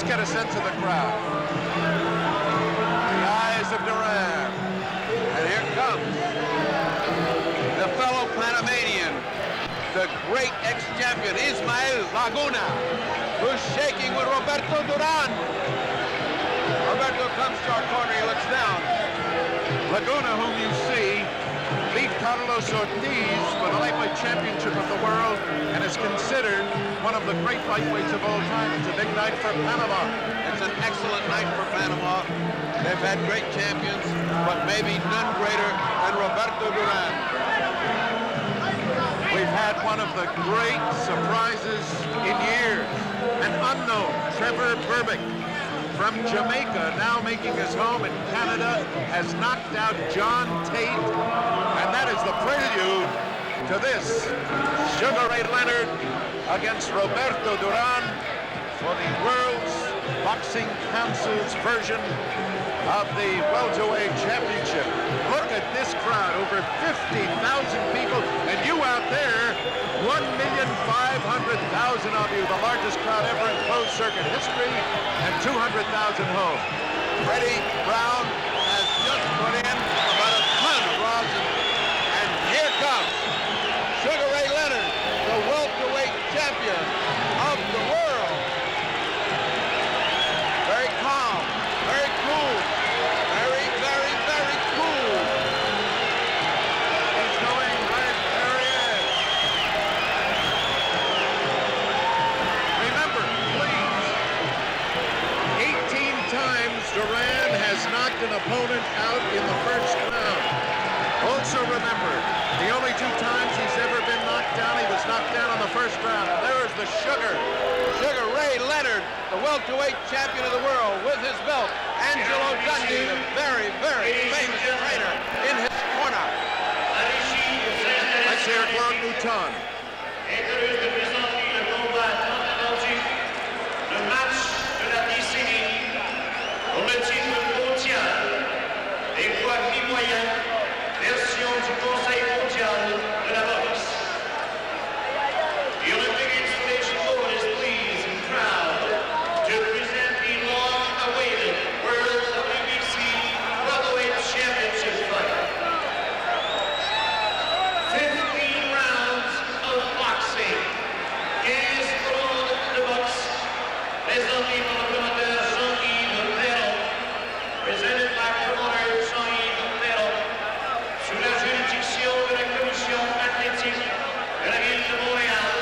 Let's get a sense of the crowd. The eyes of Duran. And here comes the fellow Panamanian, the great ex-champion Ismael Laguna, who's shaking with Roberto Duran. Roberto comes to our corner, he looks down. Laguna, whom you see, beat Carlos Ortiz for the lightweight championship of the world and is considered one of the great lightweights of all time. It's a big night for Panama. It's an excellent night for Panama. They've had great champions, but maybe none greater than Roberto Duran. We've had one of the great surprises in years, an unknown Trevor Berbick from Jamaica, now making his home in Canada, has knocked out John Tate, and that is the prelude to this. Sugar Ray Leonard against Roberto Duran for the World's Boxing Council's version of the Welterweight Championship. Look at this crowd, over 50,000 people, and you out there, 1,500,000 of you, the largest crowd ever in closed circuit history, and 200,000 home. Freddie Brown has just put in about a ton of rosin, and here comes Sugar Ray Leonard, the welterweight champion of the world. Very calm, very cool, very, very, very cool. He's going right there he is. Remember, please, 18 times Duran has knocked an opponent out in the first round. Also remember, the only 2 times he's ever been knocked down, he was knocked down on the first round. And there is the Sugar Ray Leonard, the welterweight champion of the world, with his belt. Angelo Dundee, the very, very famous trainer, in his corner. Let's hear Claude Mouton. Le match de la décennie pour le titre mondial des poids mi-moyens, version du Conseil mondial de la boxe. The Olympic installation board is pleased and proud to present the long-awaited World WBC Welterweight Championship fight. 15 rounds of boxing, 15 rounds de boxe, présenté par le promoteur Jean-Yves Roberto, presented by promoter Jean-Yves Roberto, sous la juridiction de la commission athlétique de la ville de Montréal,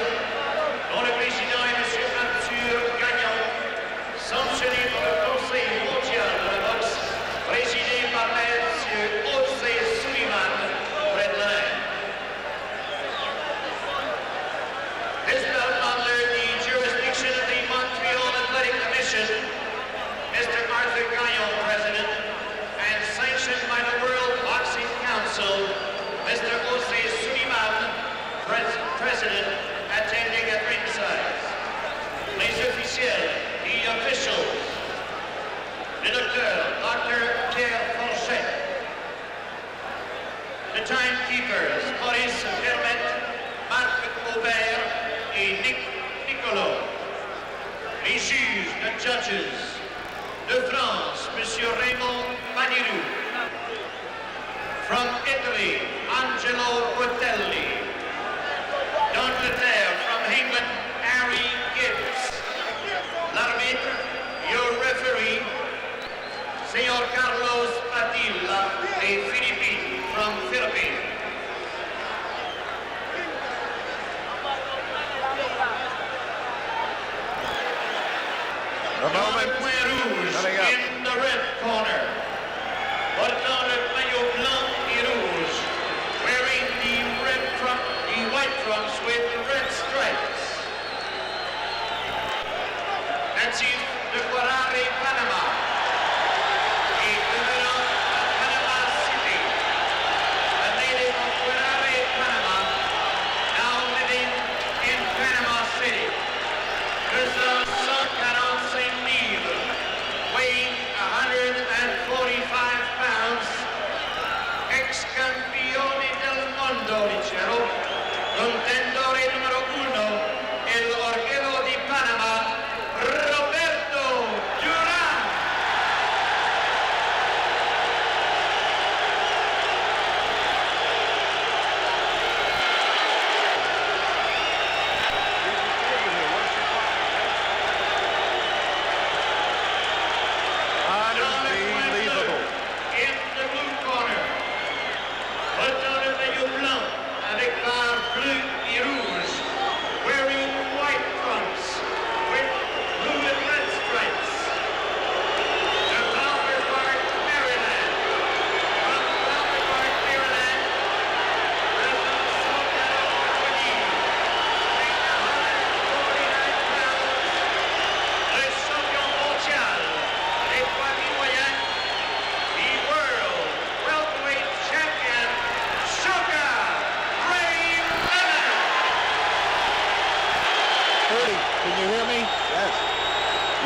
dont le président est M. Arthur Gagnon, sanctionné par le Conseil mondial de la boxe, présidé par M. José Sullivan, Fred Leonard. This bout under the jurisdiction of the Montreal Athletic Commission, Mr. Arthur Gagnon, President, and sanctioned by the World Boxing Council, Mr. José Sullivan, President, attending at ringside. Les officiels, the officials, le docteur, Dr. Pierre Fonchet, the timekeepers, Maurice Vermette, Marc Aubert, et Nick Nicolo. Les juges, the judges, de France, Monsieur Raymond Panirou. From Italy, Angelo Rotelli. D'Angleterre, from England, Harry Gibbs. L'arbitre, your referee, Señor Carlos Padilla, des Philippines, from Philippines. The moment Point rouge in the red corner. Portant le maillot blanc et rouge, wearing the white trunks with red stripes. Natif de Guarare, Panama, et devenant à Panama City. A native of Guarare, Panama, now living in Panama City. Pesant 145 livres, weighing 145 pounds, ex-campione del mondo, dicevo, contendore numero 1, el orguello di Panama, Roberto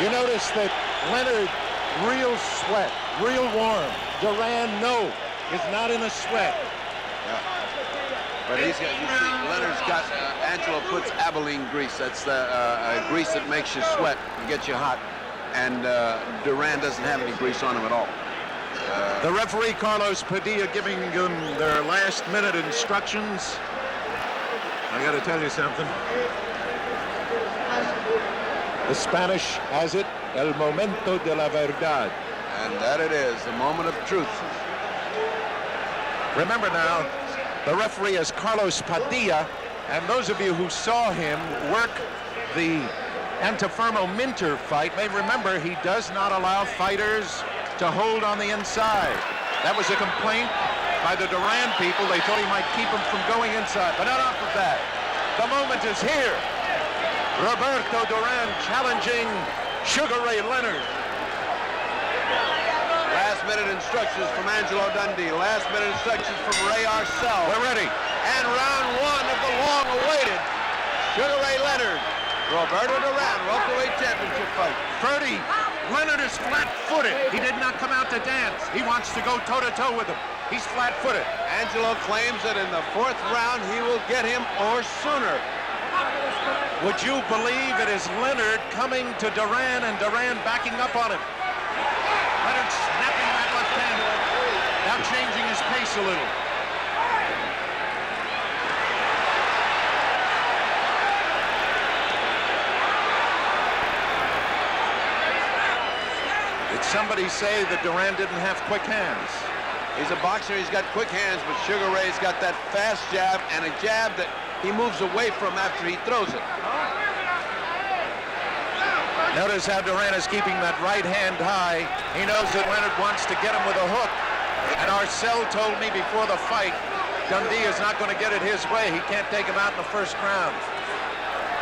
You notice that Leonard, real sweat, real warm. Duran, no, is not in a sweat. Yeah. But he's got, you see, Leonard's got, Angelo puts Abilene grease. That's the grease that makes you sweat and gets you hot. And Duran doesn't have any grease on him at all. The referee, Carlos Padilla, giving them their last-minute instructions. I got to tell you something. The Spanish has it, el momento de la verdad. And that it is, the moment of truth. Remember now, the referee is Carlos Padilla, and those of you who saw him work the Antifermo Minter fight may remember he does not allow fighters to hold on the inside. That was a complaint by the Duran people. They thought he might keep him from going inside, but enough of that. The moment is here. Roberto Duran challenging Sugar Ray Leonard. Last-minute instructions from Angelo Dundee. Last-minute instructions from Ray Arcel. We're ready. And round one of the long-awaited Sugar Ray Leonard, Roberto Duran, welterweight championship fight. Ferdy, Leonard is flat-footed. He did not come out to dance. He wants to go toe-to-toe with him. He's flat-footed. Angelo claims that in the fourth round he will get him or sooner. Would you believe it is Leonard coming to Duran and Duran backing up on him? Leonard snapping that left hand, now changing his pace a little. Did somebody say that Duran didn't have quick hands? He's a boxer, he's got quick hands, but Sugar Ray's got that fast jab and a jab that he moves away from after he throws it. Notice how Duran is keeping that right hand high. He knows that Leonard wants to get him with a hook. And Arcel told me before the fight, Dundee is not going to get it his way. He can't take him out in the first round.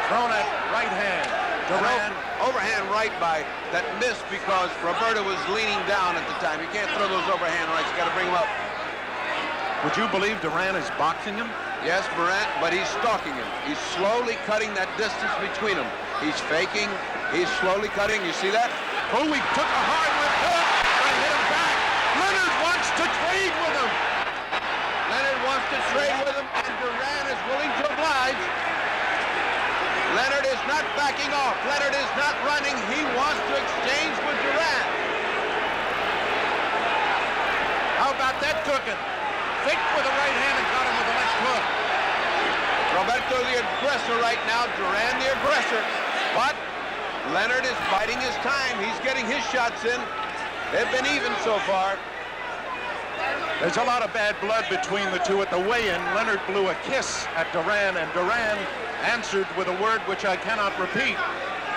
Thrown at right hand. Duran. Overhand right by that missed because Roberto was leaning down at the time. You can't throw those overhand rights. You got to bring him up. Would you believe Duran is boxing him? Yes, Duran, but he's stalking him. He's slowly cutting that distance between them. He's faking. He's slowly cutting. You see that? Oh, he took a hard left hook and hit him back. Leonard wants to trade with him. Leonard wants to trade with him, and Duran is willing to oblige. Leonard is not backing off. Leonard is not running. He wants to exchange with Duran. How about that cooking? Faked with the right hand and got him with the left hook. Roberto the aggressor right now, Duran the aggressor. But Leonard is biding his time. He's getting his shots in. They've been even so far. There's a lot of bad blood between the two at the weigh-in. Leonard blew a kiss at Duran, and Duran answered with a word which I cannot repeat.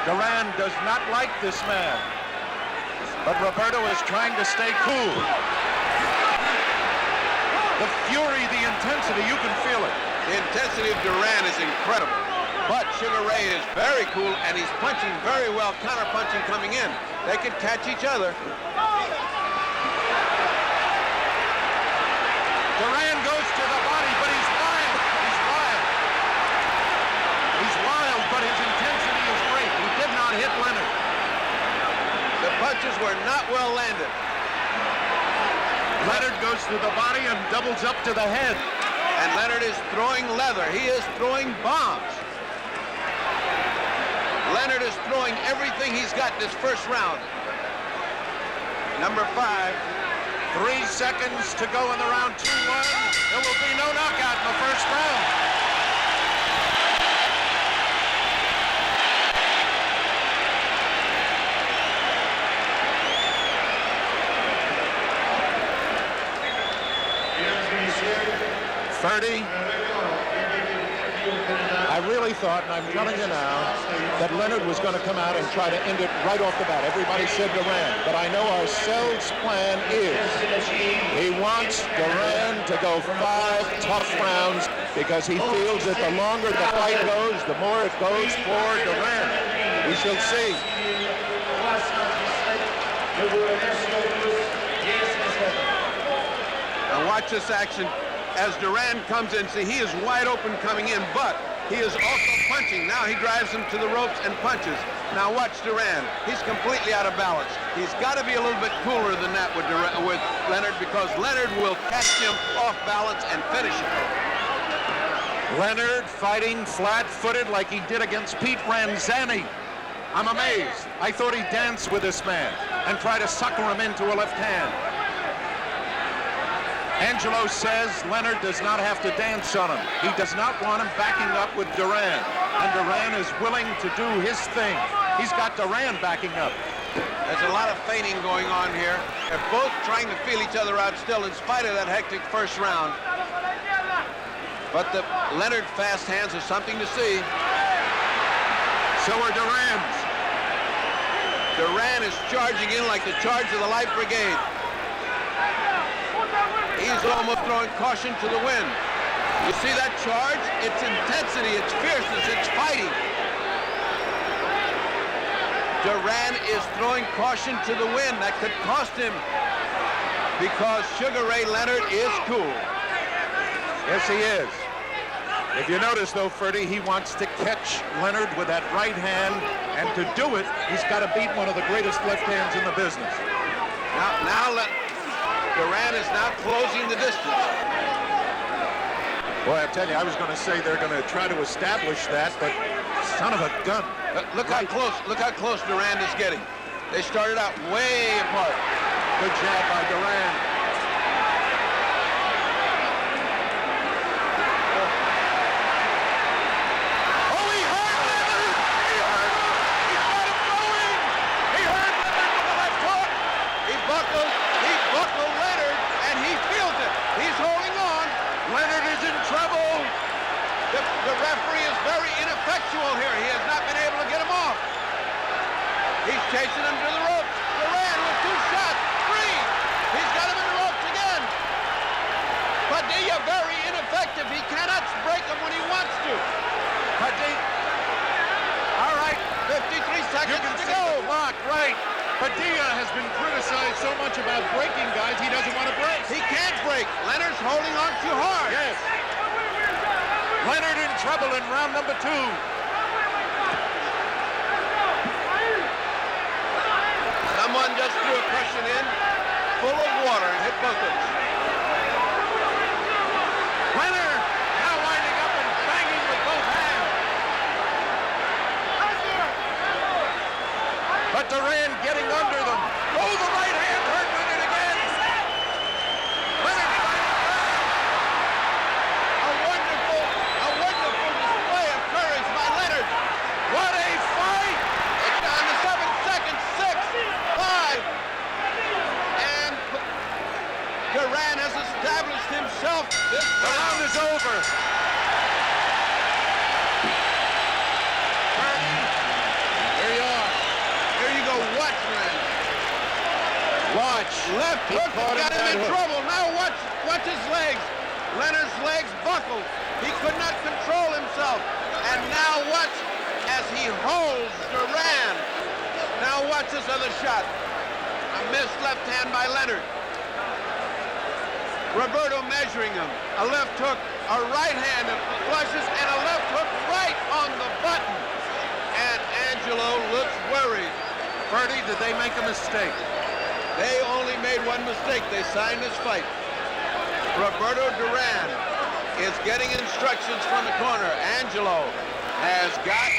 Duran does not like this man. But Roberto is trying to stay cool. The fury, the intensity, you can feel it. The intensity of Duran is incredible. But Sugar Ray is very cool, and he's punching very well, counter-punching coming in. They could catch each other. Duran goes to the body, but he's wild. He's wild. He's wild, but his intensity is great. He did not hit Leonard. The punches were not well landed. Leonard goes to the body and doubles up to the head. And Leonard is throwing leather. He is throwing bombs. Leonard is throwing everything he's got this first round. Number 5. 3 seconds to go in the round 2-1. There will be no knockout in the first round. Ferdy, I really thought, and I'm telling you now, that Leonard was going to come out and try to end it right off the bat. Everybody said Duran, but I know Arcel's plan is he wants Duran to go 5 tough rounds because he feels that the longer the fight goes, the more it goes for Duran. We shall see. Now watch this action as Duran comes in. See, he is wide open coming in, but he is also punching. Now he drives him to the ropes and punches. Now watch Duran. He's completely out of balance. He's got to be a little bit cooler than that with Leonard, because Leonard will catch him off balance and finish him. Leonard fighting flat-footed like he did against Pete Ranzani. I'm amazed. I thought he'd dance with this man and try to sucker him into a left hand. Angelo says Leonard does not have to dance on him. He does not want him backing up with Duran. And Duran is willing to do his thing. He's got Duran backing up. There's a lot of feinting going on here. They're both trying to feel each other out still in spite of that hectic first round. But the Leonard fast hands are something to see. So are Duran's. Duran is charging in like the charge of the Light Brigade. He's almost throwing caution to the wind. You see that charge? It's intensity, it's fierceness, it's fighting. Duran is throwing caution to the wind. That could cost him, because Sugar Ray Leonard is cool. Yes, he is. If you notice, though, Ferdy, he wants to catch Leonard with that right hand, and to do it, he's got to beat one of the greatest left hands in the business. Duran is now closing the distance. Boy, I tell you, I was going to say they're going to try to establish that, but son of a gun. Look how close Duran is getting. They started out way apart. Good jab by Duran. The referee is very ineffectual here. He has not been able to get him off. He's chasing him to the ropes. Duran with 2 shots. 3. He's got him in the ropes again. Padilla very ineffective. He cannot break him when he wants to. Padilla. All right. 53 seconds to go. Block, right. Padilla has been criticized so much about breaking guys, he doesn't want to break. He can't break. Leonard's holding on too hard. Yes. Leonard in trouble in round number 2. Someone just threw a cushion in full of water and hit both of them. Leonard now winding up and banging with both hands. But Duran getting under them. Oh, the right hand hurt Leonard again. Leonard A wonderful display of courage by Leonard. What a fight! It's down to 7 seconds. 6, 5. And Duran has established himself. The round is over. There you are. Here you go. Watch, man. Watch. Left hook got him in trouble. Now watch his legs. Leonard's legs buckled. He could not control himself. And now watch as he holds Duran. Now watch this other shot. A missed left hand by Leonard. Roberto measuring him. A left hook, a right hand that flushes, and a left hook right on the button. And Angelo looks worried. Ferdy, did they make a mistake? They only made one mistake. They signed this fight. Roberto Duran is getting instructions from the corner. Angelo has got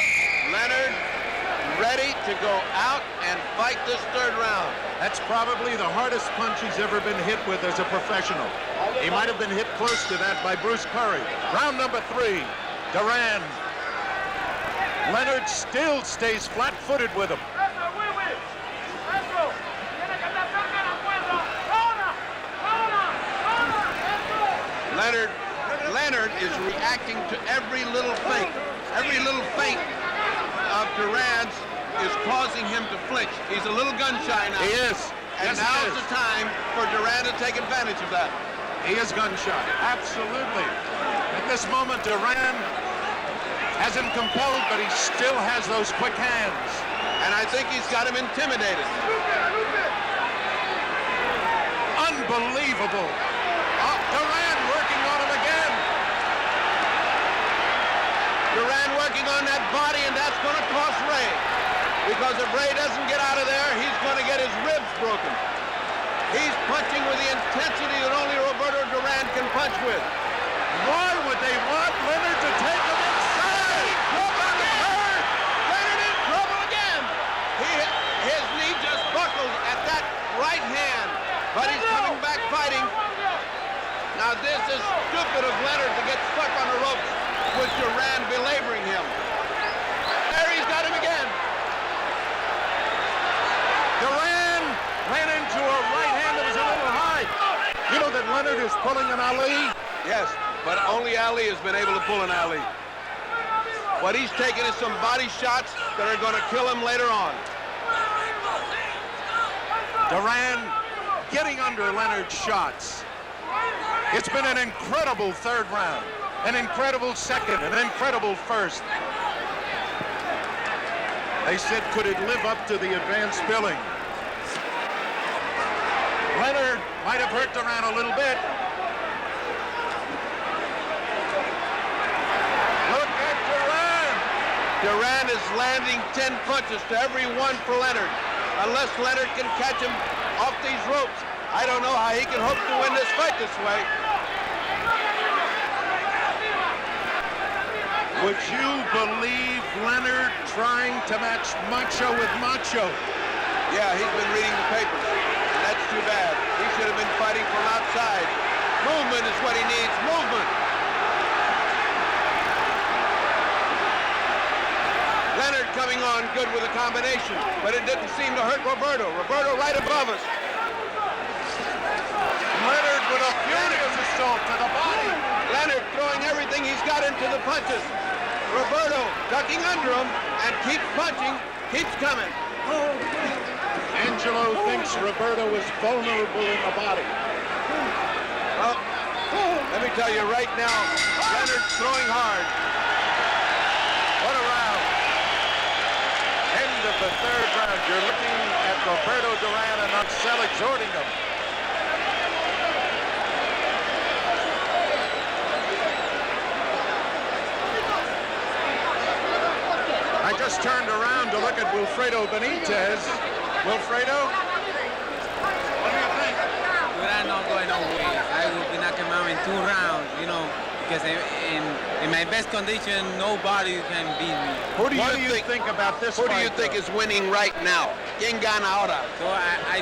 Leonard ready to go out and fight this 3rd round. That's probably the hardest punch he's ever been hit with as a professional. He might have been hit close to that by Bruce Curry. Round number 3, Duran. Leonard still stays flat-footed with him. Leonard is reacting to every little feint. Every little feint of Duran's is causing him to flinch. He's a little gun-shy now. He is. And Yes, now's the time for Duran to take advantage of that. He is gun-shy. Absolutely. At this moment, Duran has him compelled, but he still has those quick hands. And I think he's got him intimidated. Unbelievable. Duran working on him again. Duran working on that body, and that's going to cost Ray. because if Ray doesn't get out of there, he's going to get his ribs broken. He's punching with the intensity that only Roberto Duran can punch with. Why would they want Leonard to take him inside? Leonard in trouble again. His knee just buckled at that right hand, but he's coming back fighting. Now this is stupid of Leonard to get stuck on the ropes with Duran belaboring him. There he's got him again. Duran ran into a right hand that was a little high. You know that Leonard is pulling an Ali? Yes, but only Ali has been able to pull an Ali. What he's taking is some body shots that are going to kill him later on. Duran getting under Leonard's shots. It's been an incredible third round, an incredible second, an incredible first. They said, could it live up to the advanced billing? Leonard might have hurt Duran a little bit. Look at Duran. Duran is landing 10 punches to every one for Leonard. Unless Leonard can catch him off these ropes, I don't know how he can hope to win this fight this way. Would you believe Leonard trying to match Macho with Macho? Yeah, he's been reading the papers, and that's too bad. He should have been fighting from outside. Movement is what he needs, movement. Leonard coming on good with a combination, but it didn't seem to hurt Roberto. Roberto right above us. Leonard with a furious assault to the body. Leonard throwing everything he's got into the punches. Roberto ducking under him and keeps punching, keeps coming. Angelo thinks Roberto is vulnerable in the body. Well, let me tell you right now, Leonard's throwing hard. What a round. End of the third round. You're looking at Roberto Duran and Marcel exhorting him. I just turned around to look at Wilfredo Benitez. Wilfredo, what do you think? Duran not going away. I will knock him out in 2 rounds, you know, because in my best condition, nobody can beat me. What do you think about this Who fight, do you think though? is winning right now? ¿Quién gana ahora? So I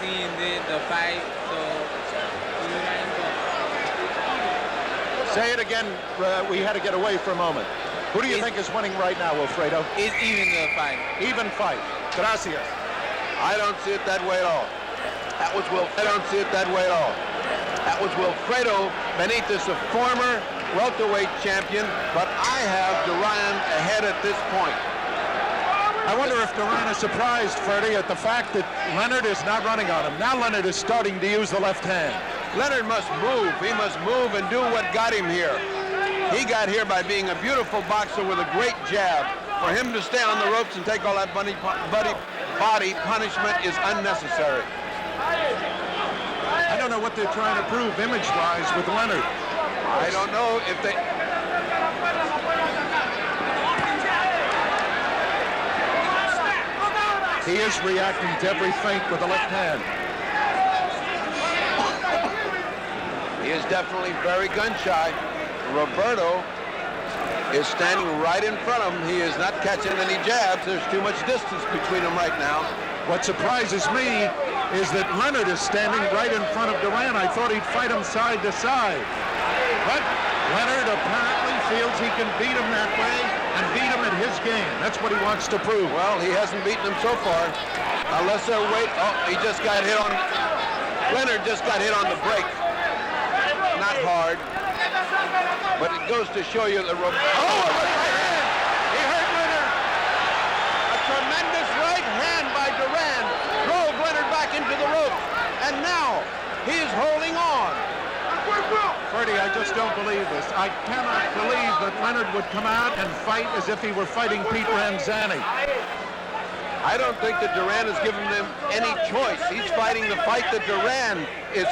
seen the fight, so Duran go. Say it again. We had to get away for a moment. Who do you think is winning right now, Wilfredo? It's even the fight. Even fight. Gracias. I don't see it that way at all. I don't see it that way at all. That was Wilfredo Benitez, a former welterweight champion, but I have Duran ahead at this point. I wonder if Duran is surprised, Freddie, at the fact that Leonard is not running on him. Now Leonard is starting to use the left hand. Leonard must move. He must move and do what got him here. He got here by being a beautiful boxer with a great jab. For him to stay on the ropes and take all that body punishment is unnecessary. I don't know what they're trying to prove image-wise with Leonard. I don't know if they... He is reacting to every feint with the left hand. He is definitely very gun-shy. Roberto is standing right in front of him. He is not catching any jabs. There's too much distance between them right now. What surprises me is that Leonard is standing right in front of Duran. I thought he'd fight him side to side. But Leonard apparently feels he can beat him that way and beat him at his game. That's what he wants to prove. Well, he hasn't beaten him so far. Unless they're waiting. Oh, he just got hit on... Leonard just got hit on the break. Not hard. But it goes to show you that Roberto... Oh, a right hand! He hurt Leonard! A tremendous right hand by Duran drove Leonard back into the ropes. And now, he is holding on. Freddie, I just don't believe this. I cannot believe that Leonard would come out and fight as if he were fighting Pete Ranzani. I don't think that Duran has given them any choice. He's fighting the fight that Duran is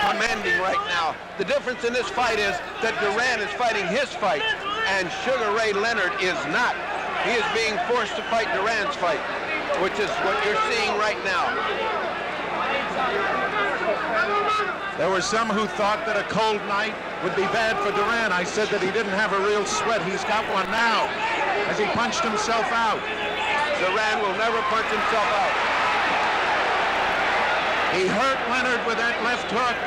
commanding right now. The difference in this fight is that Duran is fighting his fight, and Sugar Ray Leonard is not. He is being forced to fight Duran's fight. which is what you're seeing right now. There were some who thought that a cold night would be bad for Duran. I said that he didn't have a real sweat. He's got one now as he punched himself out. Duran will never punch himself out. He hurt Leonard with that left hook.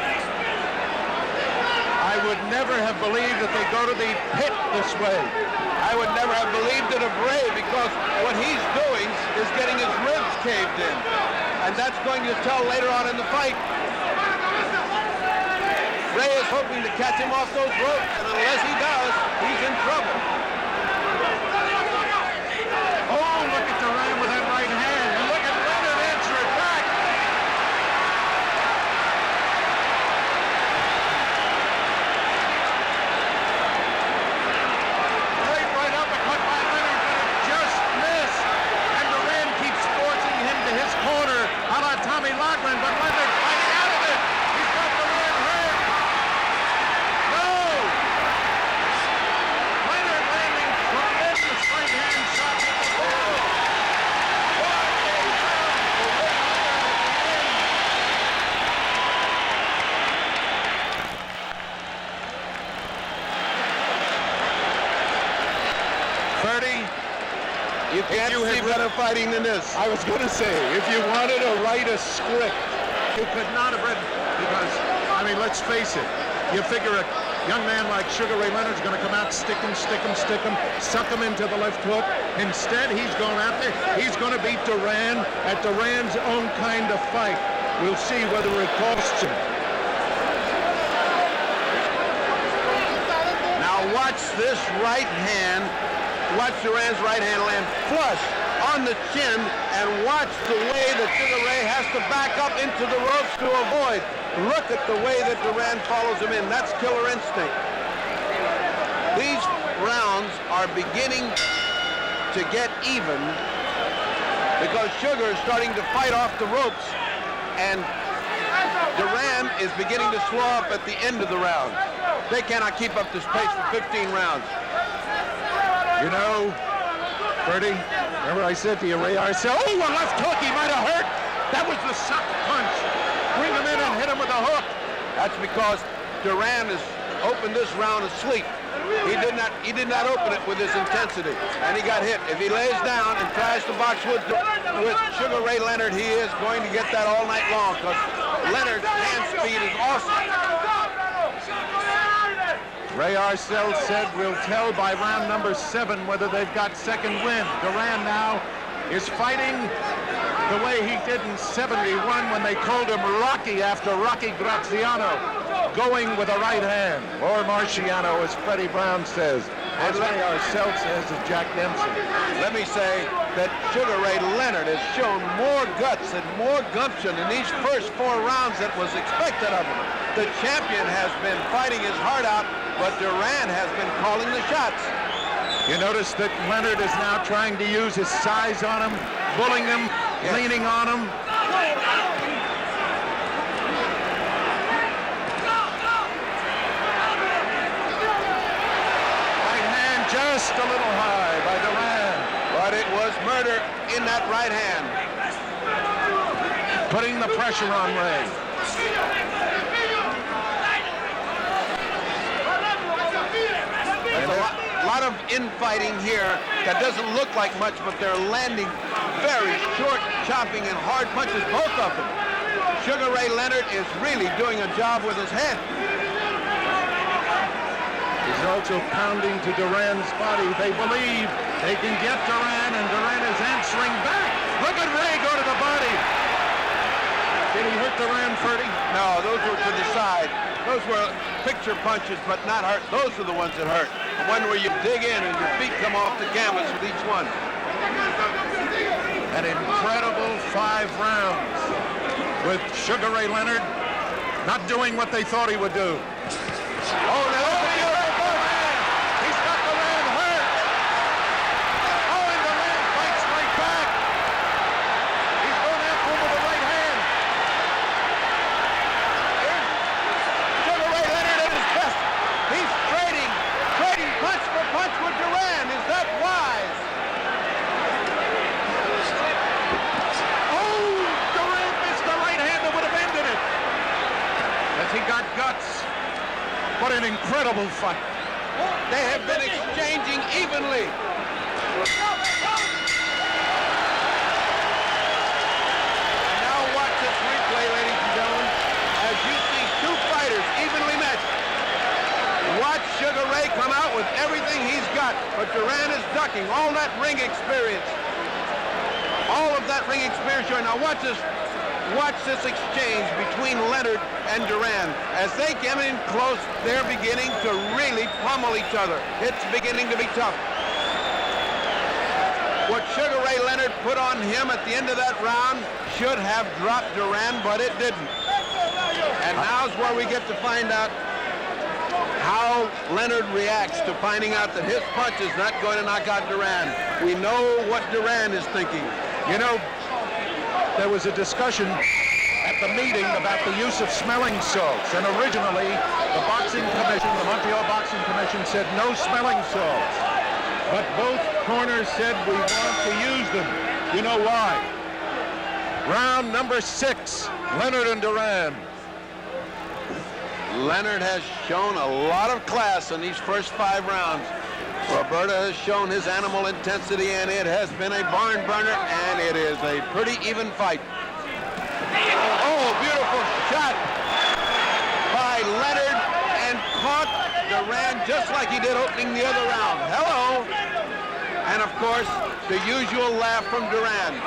I would never have believed that they go to the pit this way. I would never have believed it of Ray, because what he's doing is getting his ribs caved in. And that's going to tell later on in the fight. Ray is hoping to catch him off those ropes, and unless he does, he's in trouble. Oh, look at Duran with that right hand. And look at Leonard answer it back. Right uppercut by Leonard, but it just missed. And Duran keeps forcing him to his corner, a la Tommy Loughran, but Leonard fighting out of it. He's got Duran hurt. No! Leonard landing tremendous right hand shot at the ball. What a round for Ferdy, You can't see better fighting than this. I was going to say, if you wanted to write a script, you could not have written, because, I mean, let's face it, you figure a young man like Sugar Ray Leonard's going to come out, stick him, suck him into the left hook. Instead, he's going out there. He's going to beat Duran at Duran's own kind of fight. We'll see whether it costs him. Now watch this right hand. Watch Duran's right hand land flush on the chin, and watch the way that Sugar Ray has to back up into the ropes to avoid. Look at the way that Duran follows him in. That's killer instinct. These rounds are beginning to get even because Sugar is starting to fight off the ropes, and Duran is beginning to slow up at the end of the round. They cannot keep up this pace for 15 rounds. You know, Bertie, remember I said to you, Ray, I said, oh, a left hook, he might have hurt. That was the suck punch. Bring him in and hit him with a hook. That's because Duran has opened this round asleep. He did not open it with his intensity, and he got hit. If he lays down and tries to box with Sugar Ray Leonard, he is going to get that all night long, because Leonard's hand speed is awesome. Ray Arcel said we'll tell by round number 7 whether they've got second wind. Duran now is fighting the way he did in 71 when they called him Rocky after Rocky Graziano, going with a right hand, or Marciano, as Freddie Brown says, as Ray Arcel says, as Jack Dempsey. Let me say that Sugar Ray Leonard has shown more guts and more gumption in these first 4 rounds than was expected of him. The champion has been fighting his heart out, but Duran has been calling the shots. You notice that Leonard is now trying to use his size on him, bullying him, leaning on him. Right hand just a little high by Duran. But it was murder in that right hand. Putting the pressure on Ray. There's a lot of infighting here that doesn't look like much, but they're landing very short, chopping, and hard punches, both of them. Sugar Ray Leonard is really doing a job with his head. He's also pounding to Duran's body. They believe they can get Duran, and Duran is answering back. Look at Ray go to the body. Did he hurt Duran, Ferdy? No, those were to the side. Those were picture punches, but not hurt. Those are the ones that hurt. The one where you dig in and your feet come off the canvas with each one. An incredible 5 rounds with Sugar Ray Leonard not doing what they thought he would do. Oh, now look at Duran. He's got Duran hurt. Oh, and Duran fights right back. He's going after him with the right hand. Sugar Ray Leonard at his best. He's trading punch for punch with Duran. Is that wise? an incredible fight. They have been exchanging evenly. And now watch this replay, ladies and gentlemen, as you see two fighters evenly matched. Watch Sugar Ray come out with everything he's got, but Duran is ducking all that ring experience. All of that ring experience. Now watch this exchange between Leonard and Duran. As they get in close, they're beginning to really pummel each other. It's beginning to be tough. What Sugar Ray Leonard put on him at the end of that round should have dropped Duran, but it didn't. And now's where we get to find out how Leonard reacts to finding out that his punch is not going to knock out Duran. We know what Duran is thinking. You know, there was a discussion at the meeting about the use of smelling salts, and originally the boxing commission, the Montreal Boxing Commission, said no smelling salts. But both corners said we want to use them. You know why? Round number 6, Leonard and Duran. Leonard has shown a lot of class in these first 5 rounds. Roberto has shown his animal intensity, and it has been a barn burner, and it is a pretty even fight. Oh, beautiful shot by Leonard, and caught Duran just like he did opening the other round. Hello! And of course, the usual laugh from Duran.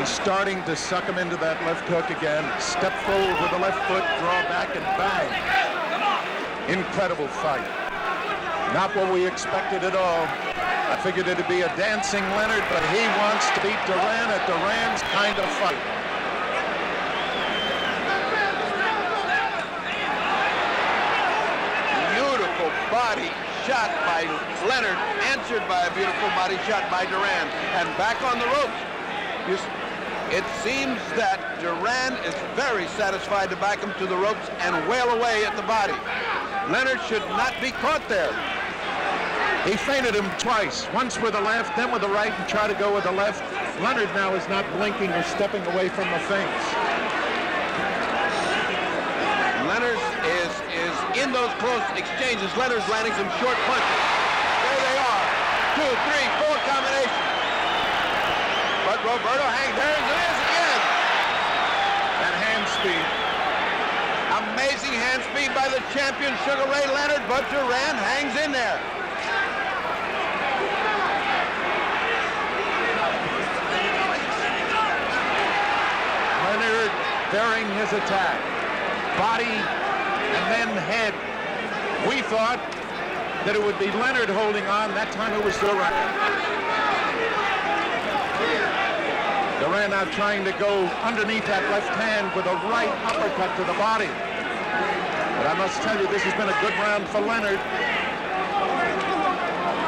He's starting to suck him into that left hook again. Step forward with the left foot, draw back, and bang. Incredible fight. Not what we expected at all. I figured it'd be a dancing Leonard, but he wants to beat Duran at Duran's kind of fight. Beautiful body shot by Leonard, answered by a beautiful body shot by Duran. And back on the ropes. It seems that Duran is very satisfied to back him to the ropes and wail away at the body. Leonard should not be caught there. He feinted him twice, once with the left, then with the right, and tried to go with the left. Leonard now is not blinking or stepping away from the feints. Leonard is in those close exchanges. Leonard's landing some short punches. There they are. 2, 3, 4 combinations. But Roberto hangs there as it is again. That hand speed. Amazing hand speed by the champion Sugar Ray Leonard, but Duran hangs in there. Leonard varying his attack. Body and then head. We thought that it would be Leonard holding on. That time it was Duran. Duran now trying to go underneath that left hand with a right uppercut to the body. But I must tell you, this has been a good round for Leonard.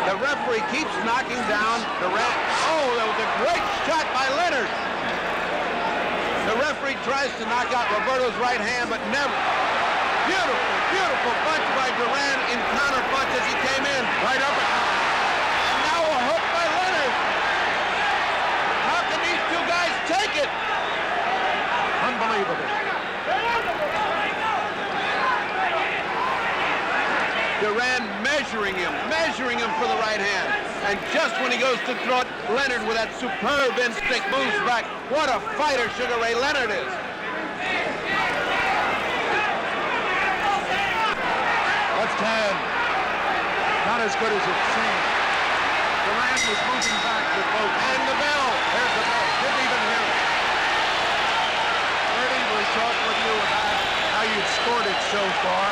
The referee keeps knocking down Duran. Oh, that was a great shot by Leonard. The referee tries to knock out Roberto's right hand, but never. Beautiful, beautiful punch by Duran in counter punch as he came in. Right uppercut. And now a hook by Leonard. How can these two guys take it? Unbelievable. Duran measuring him for the right hand. And just when he goes to throw it, Leonard with that superb instinct moves back. What a fighter Sugar Ray Leonard is. Left hand, not as good as it seemed. Duran was moving back with both. And the bell. There's the bell. Didn't even hear it. Ernie, we talked with you about how you've scored it so far.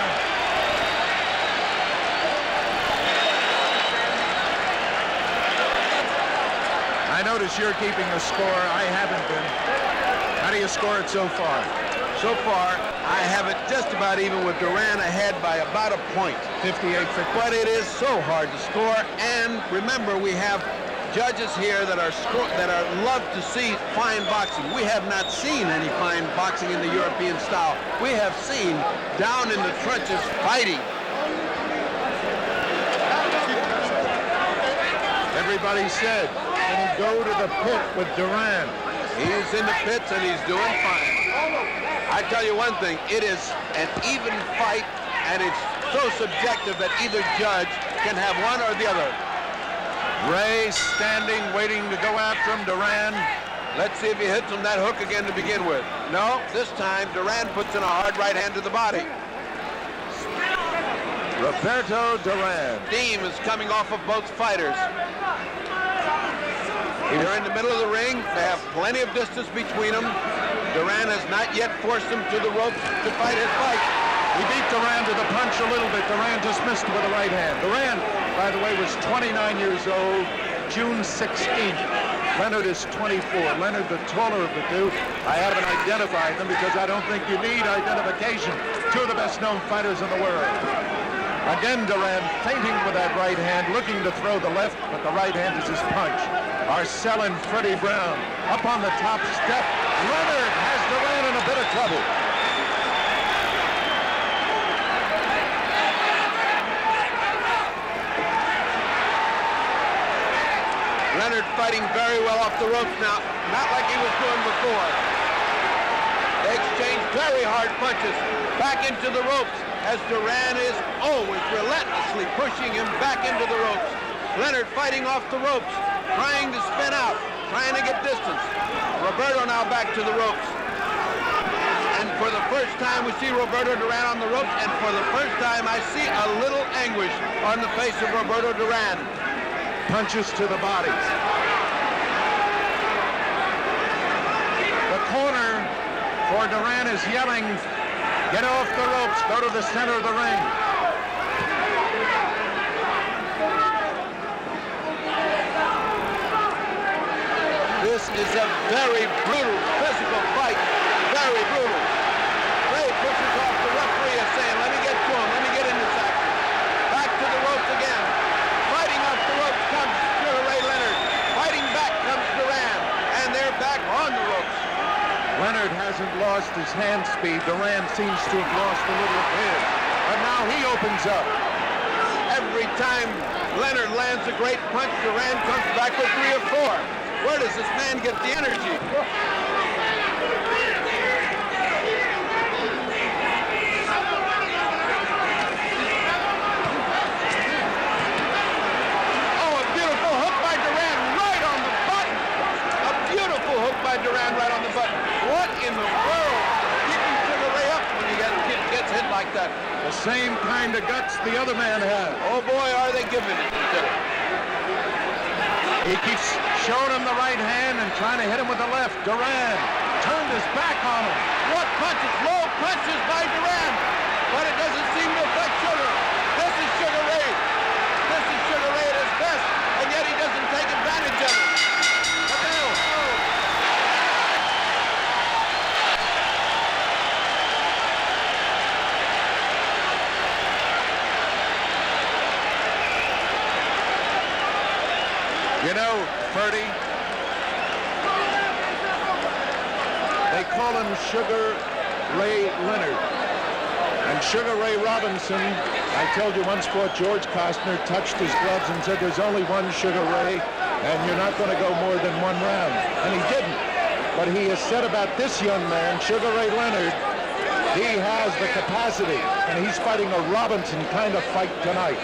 I notice you're keeping a score. I haven't been. How do you score it so far? So far, I have it just about even with Duran ahead by about a point. 58-50. But it is so hard to score. And remember, we have judges here that are love to see fine boxing. We have not seen any fine boxing in the European style. We have seen down in the trenches fighting. Everybody said, can he go to the pit with Duran? He's in the pits and he's doing fine. I tell you one thing, it is an even fight and it's so subjective that either judge can have one or the other. Ray standing, waiting to go after him. Duran. Let's see if he hits him that hook again to begin with. No, this time Duran puts in a hard right hand to the body. Roberto Duran. Steam is coming off of both fighters. They're in the middle of the ring. They have plenty of distance between them. Duran has not yet forced him to the ropes to fight his fight. He beat Duran to the punch a little bit. Duran just missed with the right hand. Duran, by the way, was 29 years old, June 16th. Leonard is 24. Leonard, the taller of the two. I haven't identified them because I don't think you need identification. Two of the best-known fighters in the world. Again, Duran feinting with that right hand, looking to throw the left, but the right hand is his punch. Arcel and Freddie Brown up on the top step. Leonard has Duran in a bit of trouble. Leonard fighting very well off the ropes now, not like he was doing before. They exchange very hard punches back into the ropes as Duran is always relentlessly pushing him back into the ropes. Leonard fighting off the ropes, trying to spin out, trying to get distance. Roberto now back to the ropes. And for the first time we see Roberto Duran on the ropes, and for the first time I see a little anguish on the face of Roberto Duran. Punches to the body. The corner for Duran is yelling, get off the ropes, go to the center of the ring. This is a very brutal physical fight, very brutal. Ray pushes off the referee and saying, let me get to him, let me get in this action. Back to the ropes again. Fighting off the ropes comes Ray Leonard. Fighting back comes Duran, and they're back on the ropes. Leonard hasn't lost his hand speed. Duran seems to have lost a little of his. But now he opens up. Every time Leonard lands a great punch, Duran comes back with 3 or 4. Where does this man get the energy? Duran right on the button. What in the world? Keeping Sugar Ray up when he gets hit like that. The same kind of guts the other man has. Oh boy, are they giving it to him. He keeps showing him the right hand and trying to hit him with the left. Duran turned his back on him. What punches? Low punches by Duran. But it doesn't seem to affect Sugar. This is Sugar Ray. This is Sugar Ray at his best, and yet he doesn't take advantage of it. You know, Ferdy, they call him Sugar Ray Leonard. And Sugar Ray Robinson, I told you once, fought George Costner, touched his gloves and said, there's only one Sugar Ray, and you're not going to go more than 1 round. And he didn't. But he has said about this young man, Sugar Ray Leonard, he has the capacity, and he's fighting a Robinson kind of fight tonight.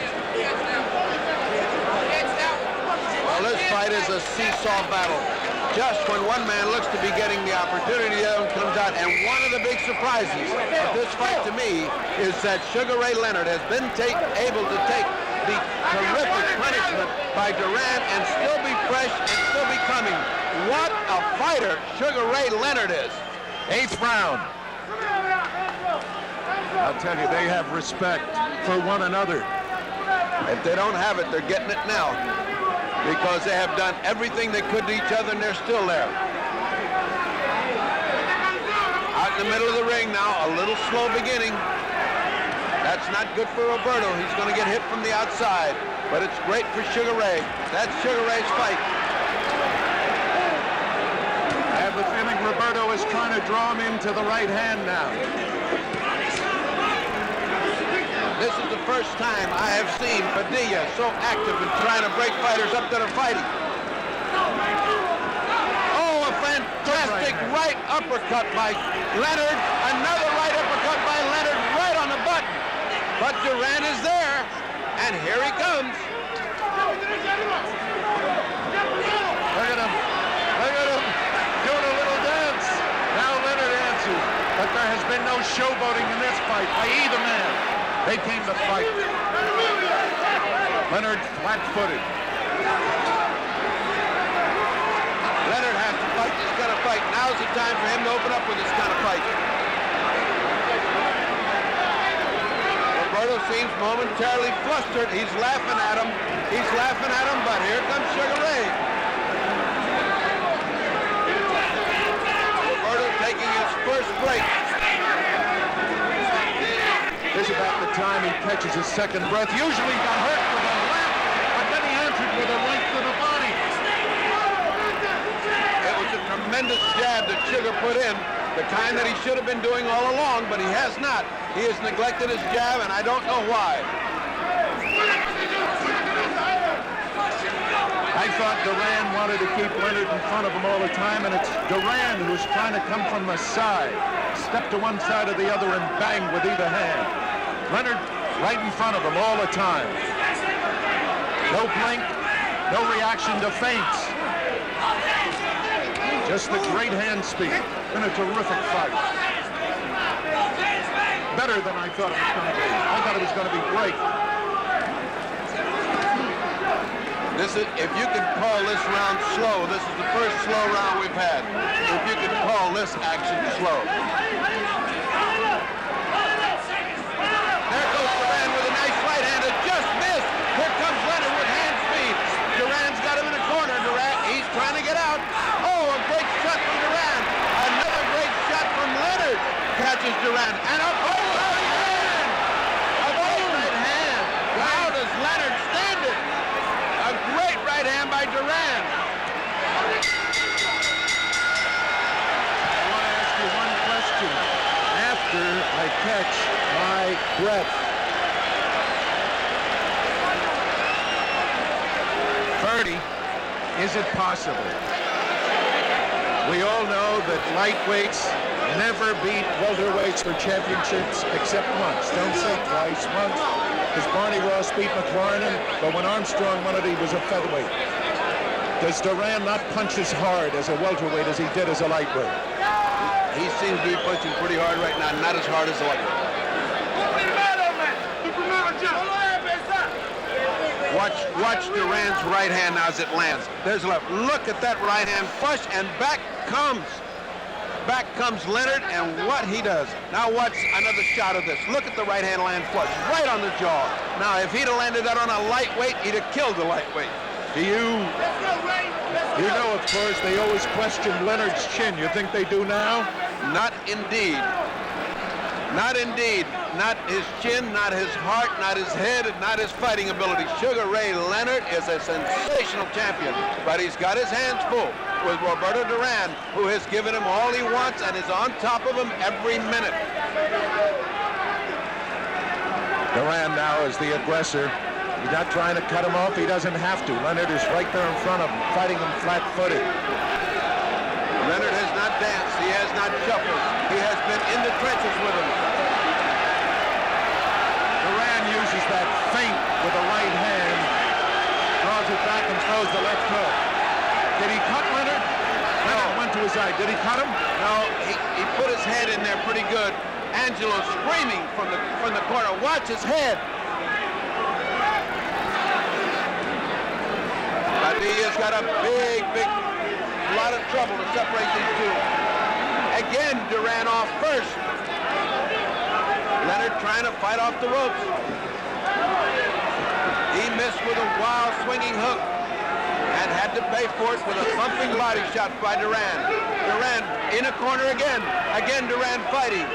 Well, this fight is a seesaw battle. Just when one man looks to be getting the opportunity, the other one comes out. And one of the big surprises of this fight to me is that Sugar Ray Leonard has been able to take the terrific punishment by Duran and still be fresh and still be coming. What a fighter Sugar Ray Leonard is. 8th round. I'll tell you, they have respect for one another. If they don't have it, they're getting it now, because they have done everything they could to each other, and they're still there. Out in the middle of the ring now, a little slow beginning. That's not good for Roberto. He's going to get hit from the outside, but it's great for Sugar Ray. That's Sugar Ray's fight. I have the feeling Roberto is trying to draw him into the right hand now. This is the first time I have seen Padilla so active in trying to break fighters up that are fighting. Oh, a fantastic right uppercut by Leonard. Another right uppercut by Leonard right on the button. but Duran is there, and here he comes. Look at him. Look at him doing a little dance. Now Leonard answers, but there has been no showboating in this fight by either man. They came to fight. Leonard flat-footed. Leonard has to fight this kind of fight. Now's the time for him to open up with this kind of fight. Roberto seems momentarily flustered. He's laughing at him. He's laughing at him, but here comes Sugar Ray. Roberto taking his first break. This is about the time he catches his second breath. Usually he got hurt with a left, but then he answered with a right to the body. It was a tremendous jab that Sugar put in, the kind that he should have been doing all along, but he has not. He has neglected his jab, and I don't know why. I thought Duran wanted to keep Leonard in front of him all the time, and it's Duran who's trying to come from the side. Step to one side or the other and bang with either hand. Leonard right in front of him all the time. No blink, no reaction to feints. Just the great hand speed. Been a terrific fight. Better than I thought it was going to be. I thought it was going to be great. This is, if you can call this round slow, this is the first slow round we've had. If you can call this action slow. There goes Duran with a nice right hand that just missed. Here comes Leonard with hand speed. Duran's got him in the corner. Duran, he's trying to get out. Oh, a great shot from Duran. Another great shot from Leonard. Catches Duran. And a right hand. A great right hand. How does Leonard stand it? A great right hand by Duran. I want to ask you one question. After I catch my breath, 30, is it possible? We all know that lightweights never beat welterweights for championships except once. Don't say twice, once. Because Barney Ross beat McLaren, but when Armstrong won it, he was a featherweight. Does Duran not punch as hard as a welterweight as he did as a lightweight? He seems to be punching pretty hard right now, not as hard as a lightweight. Watch Duran's right hand now as it lands. There's a left. Look at that right hand flush, and back comes Leonard, and what he does. Now watch another shot of this. Look at the right hand land flush, right on the jaw. Now, if he'd have landed that on a lightweight, he'd have killed the lightweight. You know, of course, they always question Leonard's chin. You think they do now? Not indeed. Not indeed. Not his chin, not his heart, not his head, and not his fighting ability. Sugar Ray Leonard is a sensational champion, but he's got his hands full with Roberto Duran, who has given him all he wants and is on top of him every minute. Duran now is the aggressor. He's not trying to cut him off. He doesn't have to. Leonard is right there in front of him, fighting him flat-footed. Leonard has not danced. He has not shuffled. He has been in the trenches with him. Duran uses that feint with the right hand, draws it back and throws the left hook. Did he cut Leonard? Leonard went to his eye. Did he cut him? No, he put his head in there pretty good. Angelo screaming from the corner. Watch his head. Padilla's got a big lot of trouble to separate these two. Again, Duran off first. Leonard trying to fight off the ropes. He missed with a wild swinging hook and had to pay for it with a thumping body shot by Duran. Duran in a corner again. Again, Duran fighting.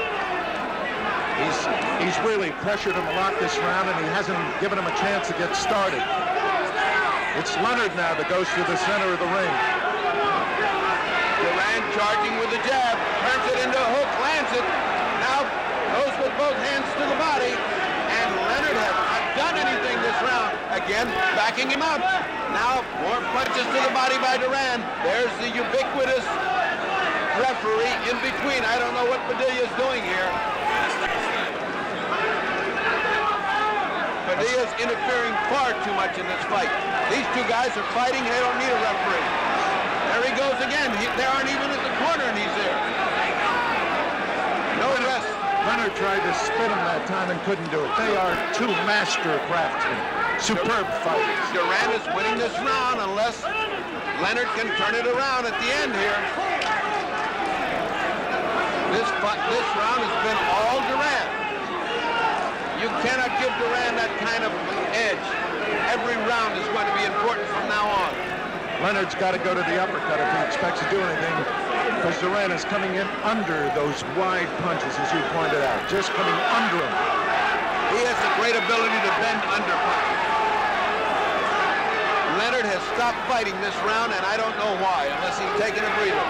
He's really pressured him a lot this round, and he hasn't given him a chance to get started. It's Leonard now that goes to the center of the ring. Duran charging with the jab, turns it into a hook, lands it. Now goes with both hands to the body, and Leonard has not done anything this round. Again, backing him up. Now more punches to the body by Duran. There's the ubiquitous referee in between. I don't know what Padilla's doing here. And he is interfering far too much in this fight. These two guys are fighting. They don't need a referee. There he goes again. They aren't even at the corner, and he's there. No rest. Leonard tried to spit him that time and couldn't do it. They are two master craftsmen. Superb fighters. Duran is winning this round unless Leonard can turn it around at the end here. This round has been all Duran. You cannot give Duran that kind of edge. Every round is going to be important from now on. Leonard's got to go to the uppercut if he expects to do anything, because Duran is coming in under those wide punches, as you pointed out, just coming under him. He has a great ability to bend under punches. Leonard has stopped fighting this round, and I don't know why, unless he's taking a breather.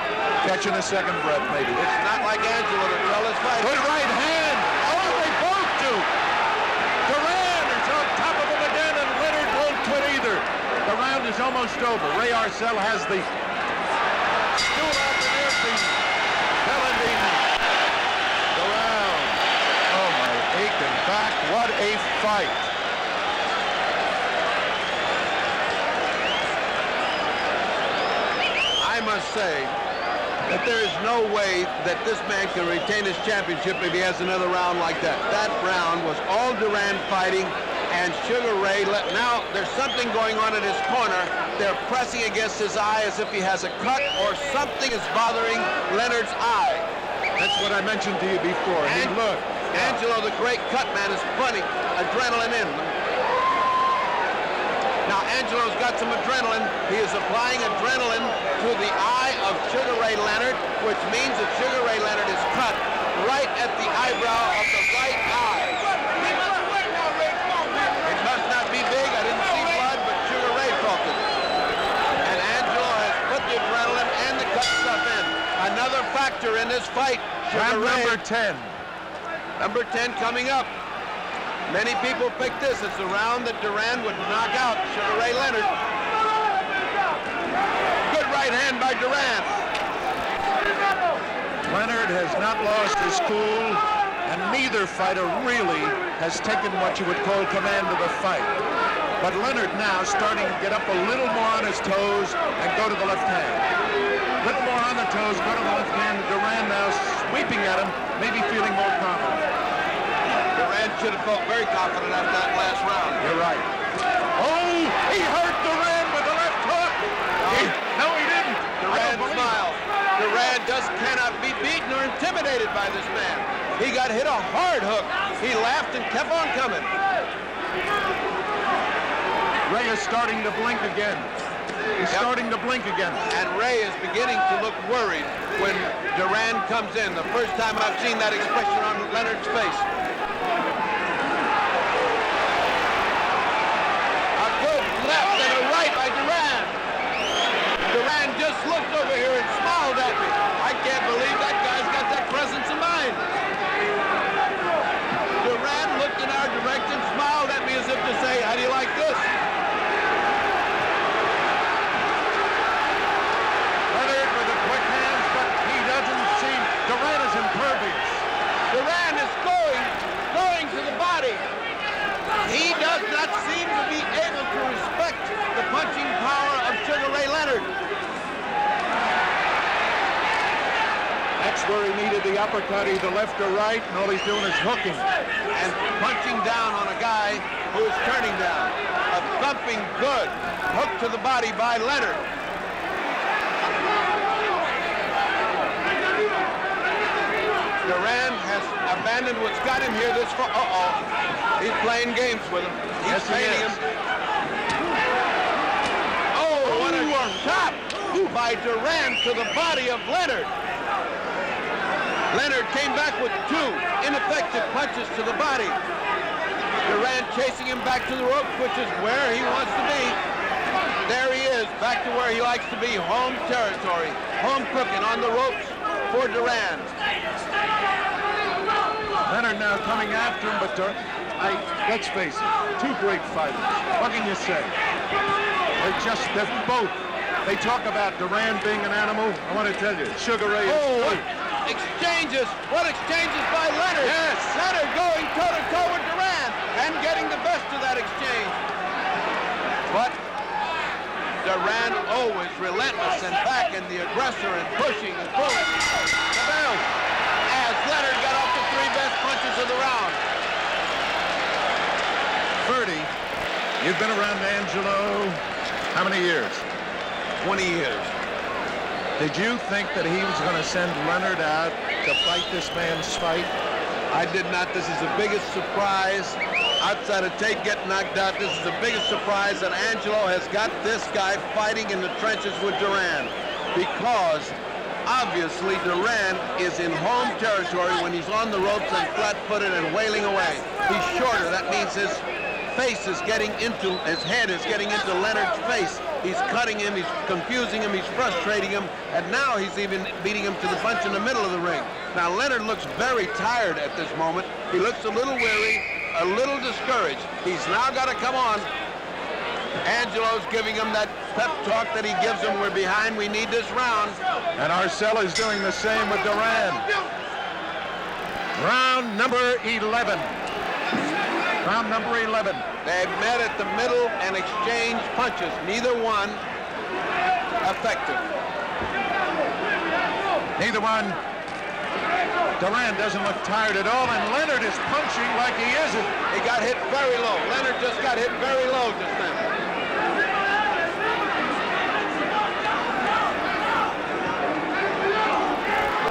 Catching a second breath, maybe. It's not like Angelo to tell his fight. Good right hand. Oh, they both do. Duran is on top of him again, and Leonard won't quit either. The round is almost over. Ray Arcel has the stool off the airplane. Challenging the round. Oh, my aching back. What a fight. I must say that there is no way that this man can retain his championship if he has another round like that. That round was all Duran fighting, and Sugar Ray, now there's something going on in his corner. They're pressing against his eye as if he has a cut or something is bothering Leonard's eye. That's what I mentioned to you before. And look. Angelo, the great cut man, is putting adrenaline in. Now Angelo's got some adrenaline. He is applying adrenaline to the eye of Sugar Ray Leonard, which means that Sugar Ray Leonard is cut right at the eyebrow of the right eye. It must not be big. I didn't see blood, but Sugar Ray felt it. And Angelo has put the adrenaline and the cut stuff in. Another factor in this fight. Round number 10. Number 10 coming up. Many people pick this as the round that Duran would knock out Sugar Ray Leonard. Good right hand by Duran. Leonard has not lost his cool, and neither fighter really has taken what you would call command of the fight. But Leonard now starting to get up a little more on his toes and go to the left hand. A little more on the toes, go to the left hand. Duran now sweeping at him, maybe feeling more confident. Duran should have felt very confident after that last round. You're right. Oh, he hurt Duran with the left hook. No, he didn't. Duran smiled. Duran just cannot be beaten or intimidated by this man. He got hit a hard hook. He laughed and kept on coming. Ray is starting to blink again. He's starting to blink again. And Ray is beginning to look worried when Duran comes in. The first time I've seen that expression on Leonard's face. A good left and a right by Duran. Duran just looked over here and smiled at me. I can't believe that guy's got that presence of mind. Duran looked in our direction, smiled at me as if to say, how do you like this? Leonard with the quick hands, but he doesn't seem... Duran is impervious. Duran is going to the body. He does not seem to be able to respect the punching power of Sugar Ray Leonard. That's where he needed the uppercut, either left or right, and all he's doing is hooking. And punching down on a guy who is turning down. A thumping good hook to the body by Leonard. Duran has abandoned what's got him here this far. He's playing games with him. He's training him. Oh, what a shot by Duran to the body of Leonard. Leonard came back with two ineffective punches to the body. Duran chasing him back to the ropes, which is where he wants to be. There he is, back to where he likes to be, home territory. Home cooking on the ropes for Duran. Leonard now coming after him, but let's face it, two great fighters. What can you say? They're both. They talk about Duran being an animal. I want to tell you, Sugar Ray is exchanges. What exchanges by Leonard? Yes. Leonard going toe-to-toe with Duran. And getting the best of that exchange. But Duran always relentless and back and the aggressor and pushing and pulling. As Leonard got off the three best punches of the round. Ferdy, you've been around Angelo how many years? 20 years. Did you think that he was going to send Leonard out to fight this man's fight? I did not. This is the biggest surprise. Outside of Tate getting knocked out, this is the biggest surprise that Angelo has got this guy fighting in the trenches with Duran. Because obviously Duran is in home territory when he's on the ropes and flat-footed and wailing away. He's shorter. That means his face is getting into, his head is getting into Leonard's face. He's cutting him, he's confusing him, he's frustrating him, and now he's even beating him to the punch in the middle of the ring. Now Leonard looks very tired at this moment. He looks a little weary, a little discouraged. He's now got to come on. Angelo's giving him that pep talk that he gives him. We're behind, we need this round. And Arcel is doing the same with Duran. Round number 11. Round number 11. They've met at the middle and exchanged punches. Neither one effective. Neither one. Duran doesn't look tired at all, and Leonard is punching like he isn't. He got hit very low. Leonard just got hit very low just then.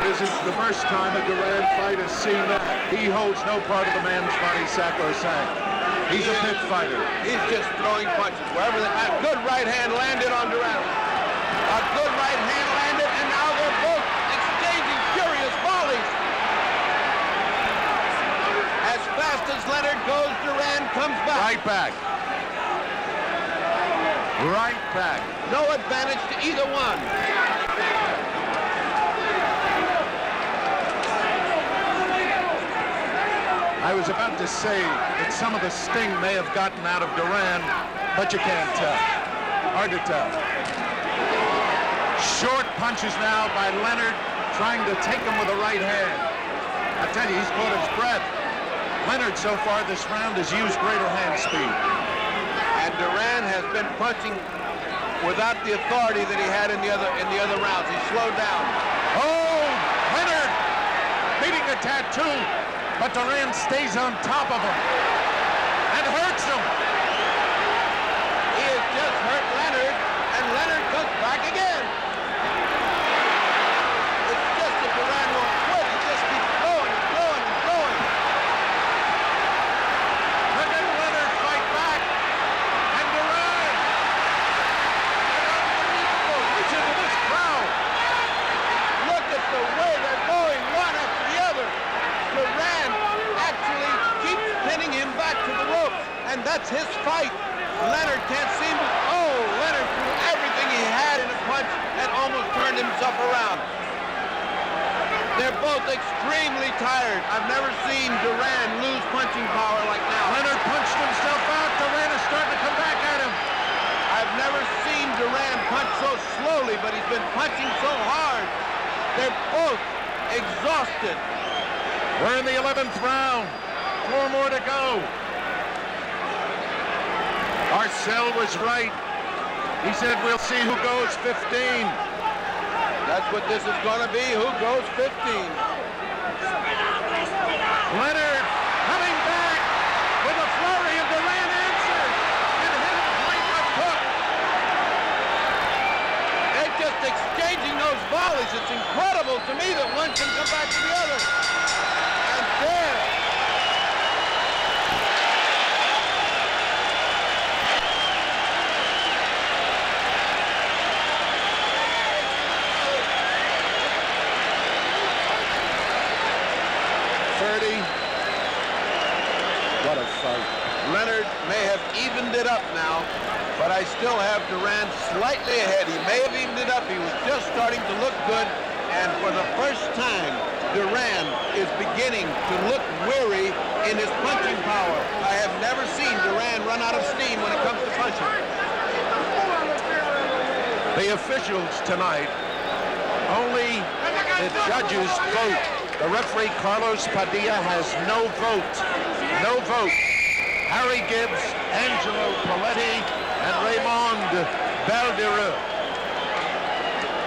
This is the first time a Duran fight has seen that. He holds no part of the man's body sacrosanct. He's a pit fighter. He's just throwing punches wherever a good right hand landed on Duran. A good right hand landed, and now they're both exchanging furious volleys. As fast as Leonard goes, Duran comes back. Right back. Right back. No advantage to either one. I was about to say that some of the sting may have gotten out of Duran, but you can't tell. Hard to tell. Short punches now by Leonard, trying to take him with the right hand. I tell you, he's caught his breath. Leonard, so far this round, has used greater hand speed. And Duran has been punching without the authority that he had in the other rounds. He slowed down. Oh, Leonard beating a tattoo. But Duran stays on top of him and hurts him. He has just hurt Leonard, and Leonard comes back again. It's just that Duran won't quit. He just keeps going and going and going. Look at Leonard fight back. And Duran. Reach into this crowd. Look at the way they're going, one after the other. Duran actually keeps pinning him back to the ropes, and that's his fight. Leonard can't seem to... Oh, Leonard threw everything he had in a punch and almost turned himself around. They're both extremely tired. I've never seen Duran lose punching power like now. Leonard punched himself out. Duran is starting to come back at him. I've never seen Duran punch so slowly, but he's been punching so hard. They're both exhausted. We're in the 11th round. 4 more to go. Arcel was right. He said we'll see who goes 15. That's what this is going to be. Who goes 15? Leonard coming back with a flurry, and Duran answers and hit him right in the hook. They're just exchanging those volleys. It's incredible to me that one can come back to the other. And there. What a fight. Leonard may have evened it up now, but I still have Duran slightly ahead. He may have evened it up. He was just starting to look good, and for the first time, Duran is beginning to look weary in his punching power. I have never seen Duran run out of steam when it comes to punching. The officials tonight, only the judges vote. The referee, Carlos Padilla, has no vote. No vote. Harry Gibbs, Angelo Poletti, and Raymond Baldereux.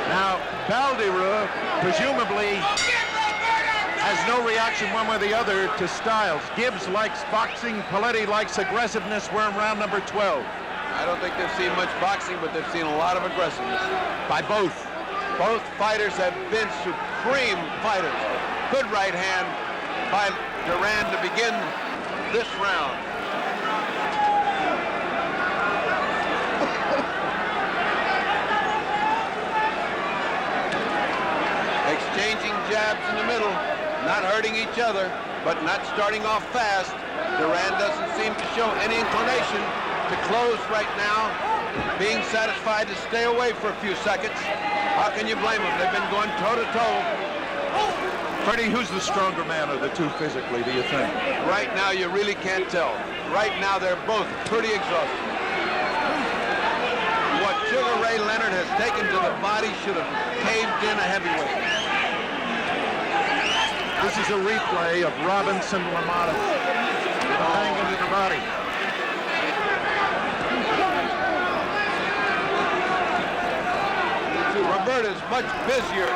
Now, Baldereux presumably has no reaction one way or the other to Styles. Gibbs likes boxing, Poletti likes aggressiveness. We're in round number 12. I don't think they've seen much boxing, but they've seen a lot of aggressiveness. By both. Both fighters have been supreme fighters. Good right hand by Duran to begin this round. Exchanging jabs in the middle, not hurting each other, but not starting off fast. Duran doesn't seem to show any inclination to close right now, being satisfied to stay away for a few seconds. How can you blame them? They've been going toe-to-toe. Freddie, who's the stronger man of the two physically, do you think? Right now, you really can't tell. Right now, they're both pretty exhausted. What Sugar Ray Leonard has taken to the body should have caved in a heavyweight. This is a replay of Robinson Lamada. Bang into the body. Roberto is much busier.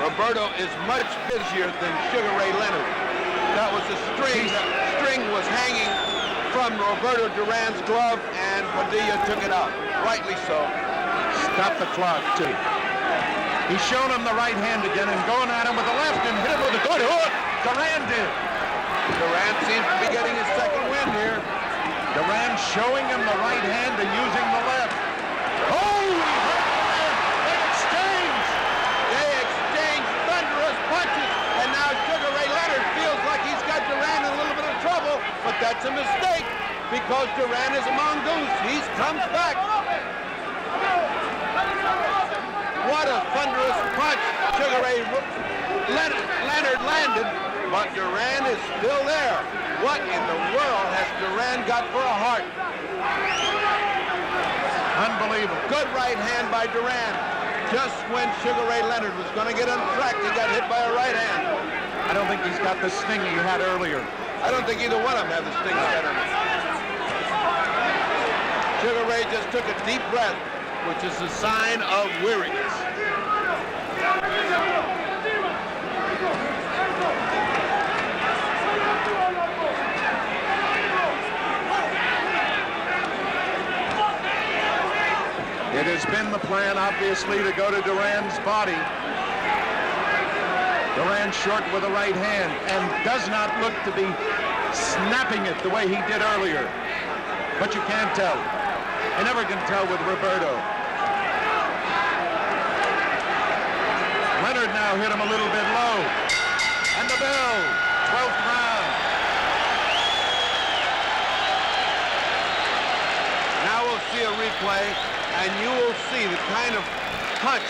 Roberto is much busier than Sugar Ray Leonard. That was the string. The string was hanging from Roberto Duran's glove, and Padilla took it out. Rightly so. Stop the clock, too. He's shown him the right hand again and going at him with the left and hit him with a good hook. Duran did. Duran seems to be getting his second win here. Duran showing him the right hand and using the left. Oh! They exchange! They exchange thunderous punches, and now Sugar Ray Leonard feels like he's got Duran in a little bit of trouble, but that's a mistake because Duran is a mongoose. He comes back. What a thunderous punch Sugar Ray Leonard landed, but Duran is still there. What in the world has Duran got for a heart? Unbelievable. Good right hand by Duran. Just when Sugar Ray Leonard was going to get untracked, he got hit by a right hand. I don't think he's got the sting he had earlier. I don't think either one of them have the sting he had earlier. Sugar Ray just took a deep breath, which is a sign of weariness. It has been the plan, obviously, to go to Duran's body. Duran short with a right hand and does not look to be snapping it the way he did earlier. But you can't tell. You never can tell with Roberto. Leonard now hit him a little bit low. And the bell, 12th round. Now we'll see a replay, and you will see the kind of punch.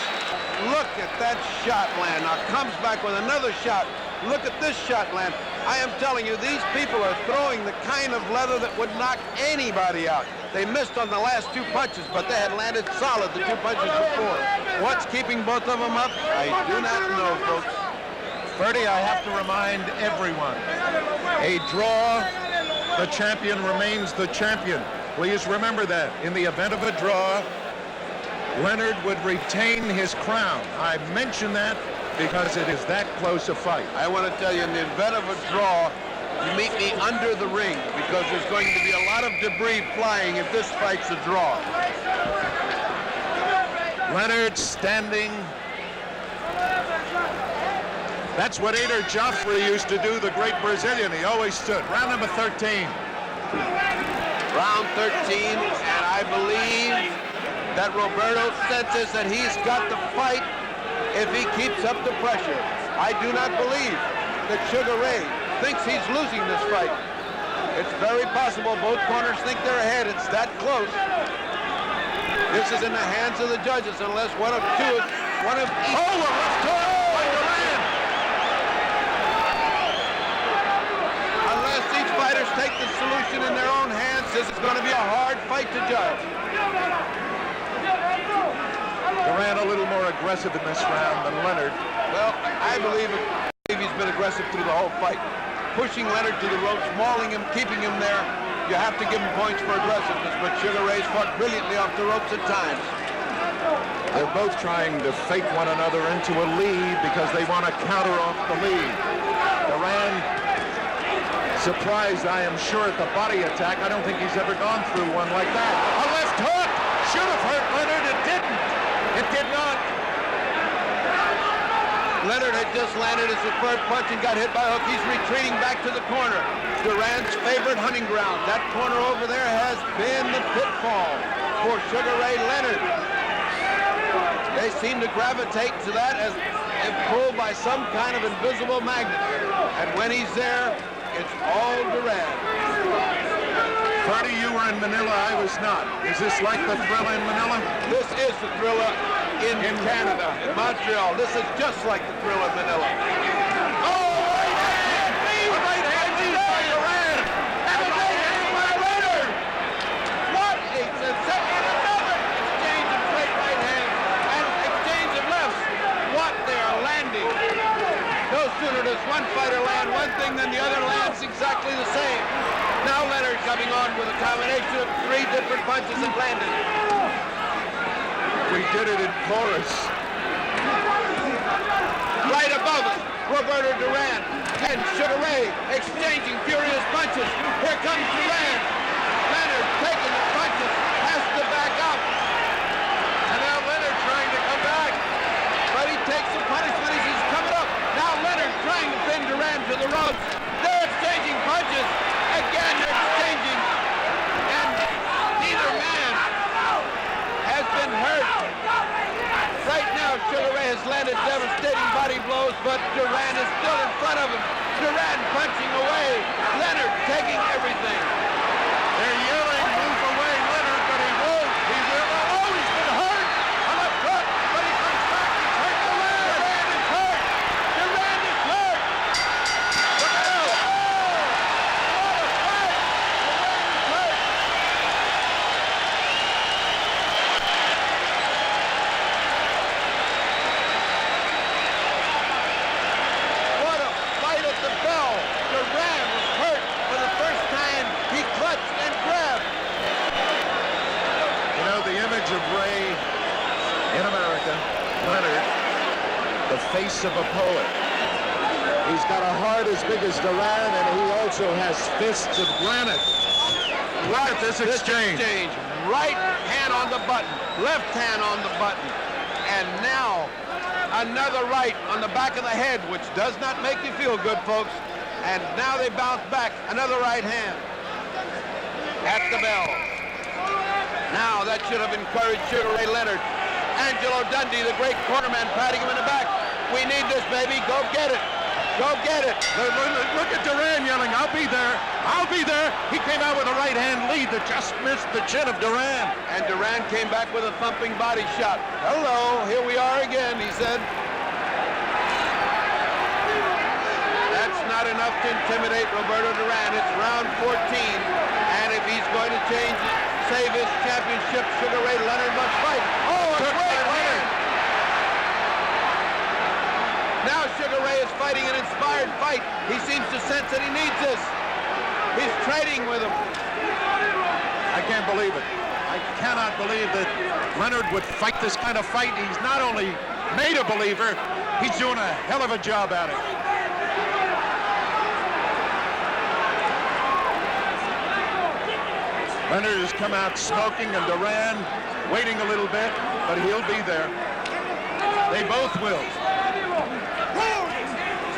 Look at that shot land. Now comes back with another shot. Look at this shot land. I am telling you, these people are throwing the kind of leather that would knock anybody out. They missed on the last two punches, but they had landed solid the two punches before. What's keeping both of them up? I do not know, folks. Ferdy, I have to remind everyone, a draw, the champion remains the champion. Please remember that. In the event of a draw, Leonard would retain his crown. I mention that because it is that close a fight. I want to tell you, in the event of a draw, you meet me under the ring because there's going to be a lot of debris flying if this fight's a draw. Leonard standing. That's what Ader Joffrey used to do, the great Brazilian. He always stood. Round number 13. Round 13, and I believe that Roberto senses that he's got the fight if he keeps up the pressure. I do not believe that Sugar Ray thinks he's losing this fight. It's very possible both corners think they're ahead. It's that close. This is in the hands of the judges unless one of each. Oh, a left hook by Duran. Unless each fighters take the solution in their own hands, this is going to be a hard fight to judge. Duran a little more aggressive in this round than Leonard. Well, I believe he's been aggressive through the whole fight. pushing Leonard to the ropes, mauling him, keeping him there. You have to give him points for aggressiveness, but Sugar Ray's fought brilliantly off the ropes at times. They're both trying to fake one another into a lead because they want to counter off the lead. Duran, surprised, I am sure, at the body attack. I don't think he's ever gone through one like that. A left hook! Should have hurt Leonard. It didn't. It did not. Leonard had just landed his preferred punch and got hit by a hook. He's retreating back to the corner. Duran's favorite hunting ground. That corner over there has been the pitfall for Sugar Ray Leonard. They seem to gravitate to that as if pulled by some kind of invisible magnet. And when he's there, it's all Duran. Ferdy, you were in Manila. I was not. Is this like the Thrilla in Manila? This is the Thrilla in Canada, in Montreal. This is just like the Thrilla in Manila. Oh, right hand! A right hand lead by Duran! And a right hand by Leonard! What a sensation! Another exchange of straight right hands and exchange of lefts. What they are landing. No sooner does one fighter land one thing than the other lands exactly the same. Now Leonard coming on with a combination of 3 different punches that landed. We did it in chorus. Right above us, Roberto Duran and Sugar Ray exchanging furious punches. Here comes Duran. Leonard taking the punches, has to back up. And now Leonard trying to come back. But he takes the punishment as he's coming up. Now Leonard trying to pin Duran to the ropes. They're exchanging punches. Again, they're exchanging. And neither man has been hurt. Right now, Sugar Ray has landed devastating body blows, but Duran is still in front of him. Duran punching away. Leonard taking everything. They're yelling, move away, Leonard, but he won't. He will. Oh, he's been hurt. A left hook, but he comes back. He's hurt Duran. Duran is hurt. Duran is hurt. Look out. Oh, what a fight. Duran is hurt. What a fight at the bell. Duran was hurt for the first time. He clutched and grabbed. You know, the image of Ray in America, Leonard, the face of a poet. He's got a heart as big as Duran, and he also has fists of granite. Look at this exchange. Right hand on the button, left hand on the button. And now, another right on the back of the head, which does not make you feel good, folks. And now they bounce back, another right hand at the bell. Now that should have encouraged Sugar Ray Leonard. Angelo Dundee, the great cornerman, patting him in the back. We need this, baby. Go get it. Go get it. Look at Duran yelling, I'll be there. I'll be there. He came out with a right hand lead that just missed the chin of Duran. And Duran came back with a thumping body shot. Hello, here we are again, he said. That's not enough to intimidate Roberto Duran. It's round 14. And if he's going to save his championship, Sugar Ray Leonard must fight. Oh, a great Leonard! Now Sugar Ray is fighting an inspired fight. He seems to sense that he needs this. He's trading with him. I can't believe it. I cannot believe that Leonard would fight this kind of fight. He's not only made a believer, he's doing a hell of a job at it. Leonard has come out smoking, and Duran waiting a little bit, but he'll be there. They both will.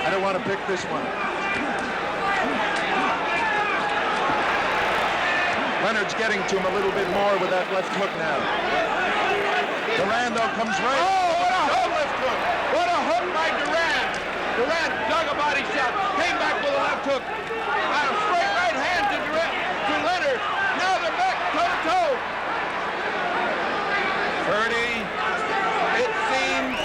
I don't want to pick this one. Leonard's getting to him a little bit more with that left hook now. Duran, though, comes right. Oh, what a hook! Left hook. What a hook by Duran. Duran dug a body shot, came back with a left hook. A straight right hand to Leonard. Now they're back toe-to-toe. Ferdy. It seems,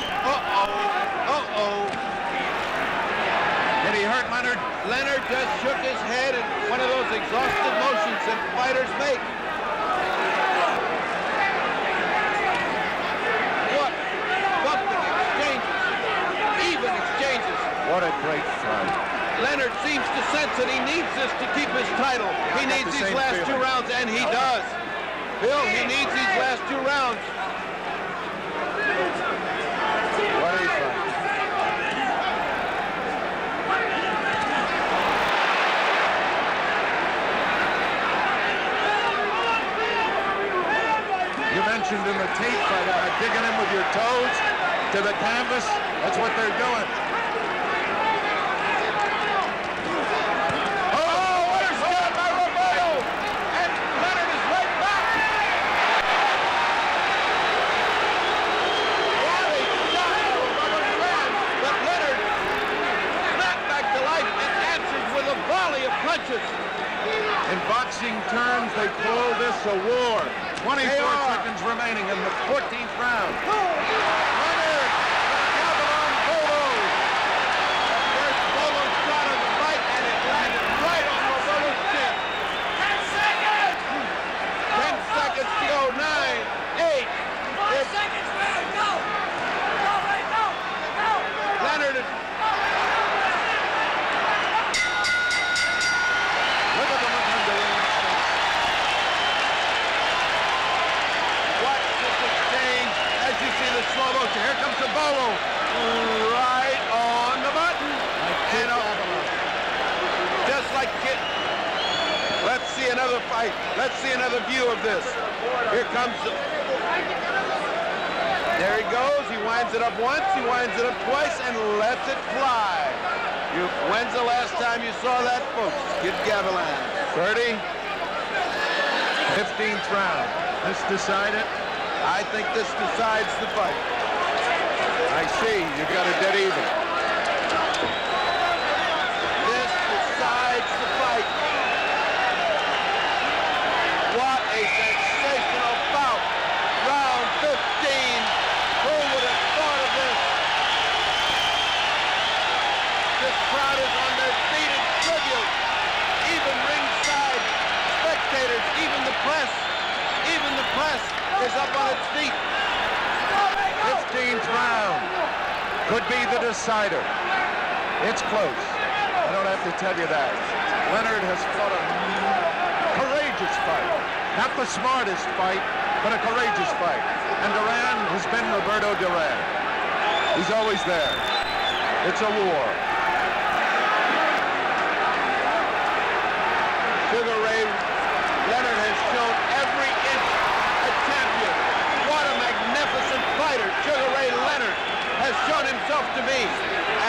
Did he hurt Leonard? Leonard just shook his head in one of those exhausted motions that fighters make. What bumping exchanges, even exchanges. What a great fight. Leonard seems to sense that he needs this to keep his title. He needs these last 2 rounds, and he does. Bill, he needs these last 2 rounds. What do you think? You mentioned in the tape fight, digging in with your toes to the canvas. That's what they're doing. Oh, what a shot by Roberto! And Leonard is right back. What a shot by Duran! But Leonard snapped back to life and answered with a volley of punches. In boxing terms, they call this a war. 24 seconds remaining in the 14th round. Leonard, Gavilan Bolo. First Bolo shot of the fight, and it landed right on Roberto's chin. 10 seconds! 10 seconds to go. 9, 8. 5 seconds, man, go! Go, right, go! Go! Leonard is... Look at the look on Duran's face. Watch this exchange as you see the slow motion. Here comes the Bolo. Right on the button. And just like Kid. Let's see another fight. Let's see another view of this. Here comes the... There he goes. He winds it up once. He winds it up twice and lets it fly. When's the last time you saw that, folks? Kid Gavilan. 30. 15th round. This decided. I think this decides the fight. I see. You've got a dead even. This decides the fight. What a sensational bout. Round 15. Who would have thought of this? This crowd is on their feet in tribute. Even ringside spectators, even the press is up on its feet. 15th round. Could be the decider. It's close. I don't have to tell you that. Leonard has fought a courageous fight. Not the smartest fight, but a courageous fight. And Duran has been Roberto Duran. He's always there. It's a war. Sugar Ray Leonard has shown every inch a champion. What a magnificent fighter Sugar Ray Leonard has shown himself to be.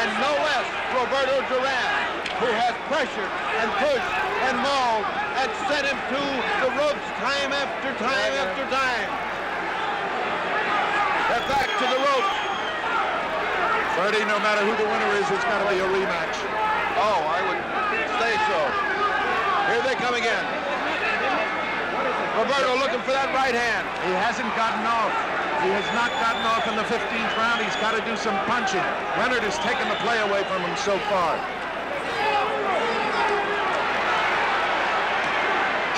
And no less Roberto Duran, who has pressured and pushed and mauled and sent him to the ropes time after time after time. They're back to the ropes. 30, no matter who the winner is, it's got to be a rematch. Oh, I would say so. Here they come again. Roberto looking for that right hand. He hasn't gotten off. He has not gotten off in the 15th round. He's got to do some punching. Leonard has taken the play away from him so far.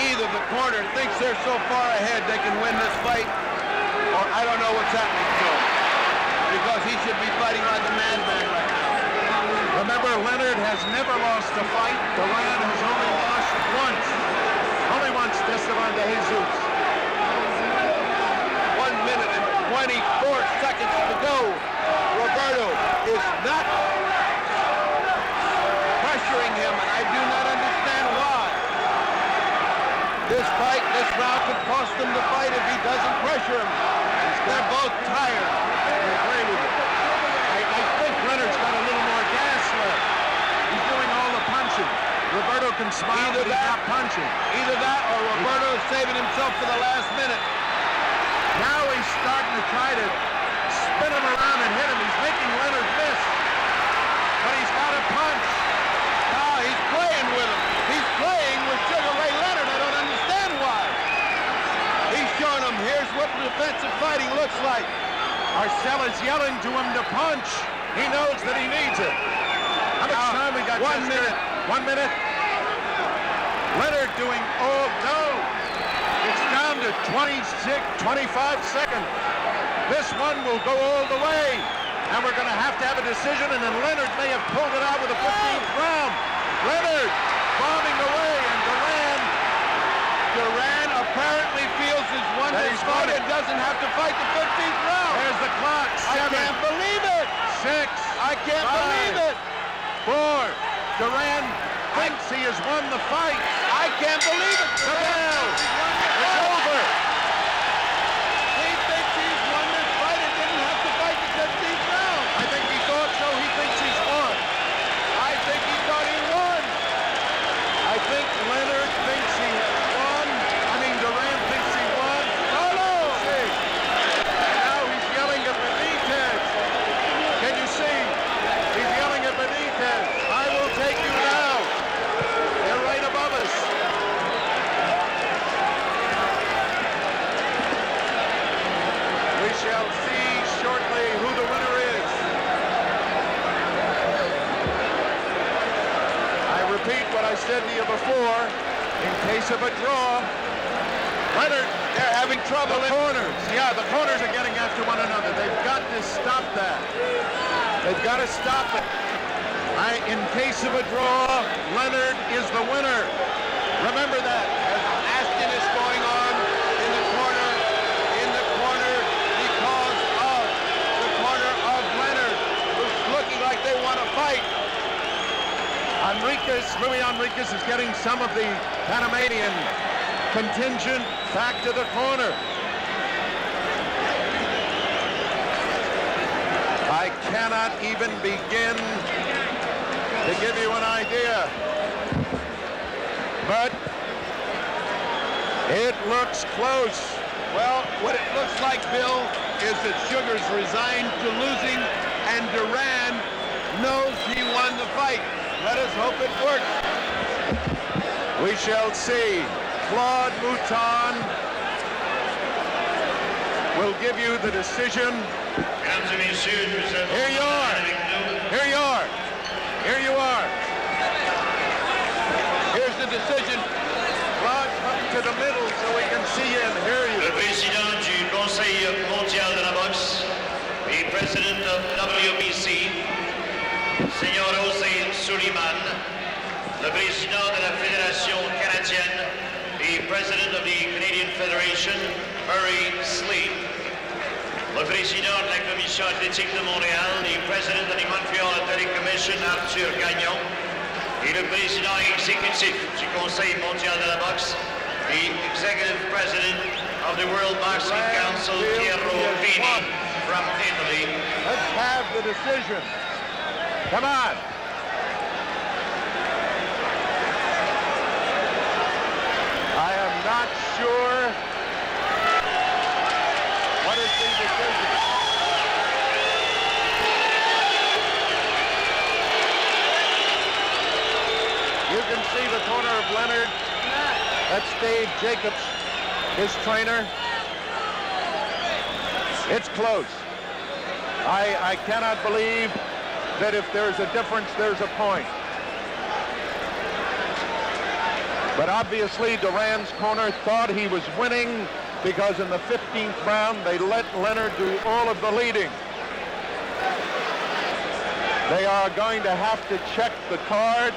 Either the corner thinks they're so far ahead they can win this fight, or I don't know what's happening to him. Because he should be fighting like a man-man right now. Remember, Leonard has never lost a fight. Duran has only lost once. Only once, Esteban de Jesus. 1 minute and 24 seconds to go. Roberto is not pressuring him, and I do not understand why. This fight, this round could cost him the fight if he doesn't pressure him. They're both tired. I agree with you. I think Leonard's got a little more gas left. He's doing all the punching. Roberto can smile, but he's not punching. Either that or Roberto is saving himself for the last minute. Now he's starting to try to spin him around and hit him. He's making Leonard miss. But he's got to punch. Now he's playing with him. He's playing with Sugar Ray Leonard. I don't understand why. He's showing him, here's what defensive fighting looks like. Marcella's yelling to him to punch. He knows that he needs it. How much time we got? 1 minute. 1 minute. Leonard doing, oh no. It's down to 25 seconds. This one will go all the way. And we're going to have a decision, and then Leonard may have pulled it out with the 15th round. doesn't have to fight the 15th round. There's the clock. I can't believe it. 6. I can't believe it. 4. Duran thinks he has won the fight. I can't believe it. The bell. It's over. He thinks he's won this fight and didn't have to fight the 15th round. I think he thought so. He thinks he's won. I think he thought he won. I think Leonard thinks he has won. I mean, Duran thinks he won. See. And now he's yelling at Benitez. Can you see? He's yelling at Benitez. I will take you now. They're right above us. We shall see shortly who the winner is. I repeat what I said to you before. In case of a draw, Leonard, They're having trouble. the corners. Yeah, the corners are getting after one another. They've got to stop that. They've got to stop it. In case of a draw, Leonard is the winner. Remember that. Ashton is going on in the corner because of the corner of Leonard, who's looking like they want to fight. Louis Enriquez is getting some of the Panamanian contingent back to the corner. I cannot even begin to give you an idea. But it looks close. Well, what it looks like, Bill, is that Sugar's resigned to losing, and Duran knows he won the fight. Let us hope it works. We shall see. Claude Mouton will give you the decision. Mesdames et messieurs, nous avons Here you are. avec nous Here you are. Here you are. Here's the decision. Claude, come to the middle so we can see you and hear you. le président du Conseil mondial de la boxe et president of WBC, Seigneur José Suleiman, le président de la Fédération canadienne et president of the Canadian Federation, Murray Sleep, le président de la Commission athlétique de Montréal et president of the Montreal Athletic Commission, Arthur Gagnon, et le président exécutif du Conseil mondial de la boxe et executive president of the World Boxing Council, Piero Vini, from Italy. Let's have the decision. Come on. I am not sure what is the decision. You can see the corner of Leonard. That's Dave Jacobs, his trainer. It's close. I cannot believe that if there's a difference, there's a point. But obviously, Duran's corner thought he was winning because in the 15th round, they let Leonard do all of the leading. They are going to have to check the cards,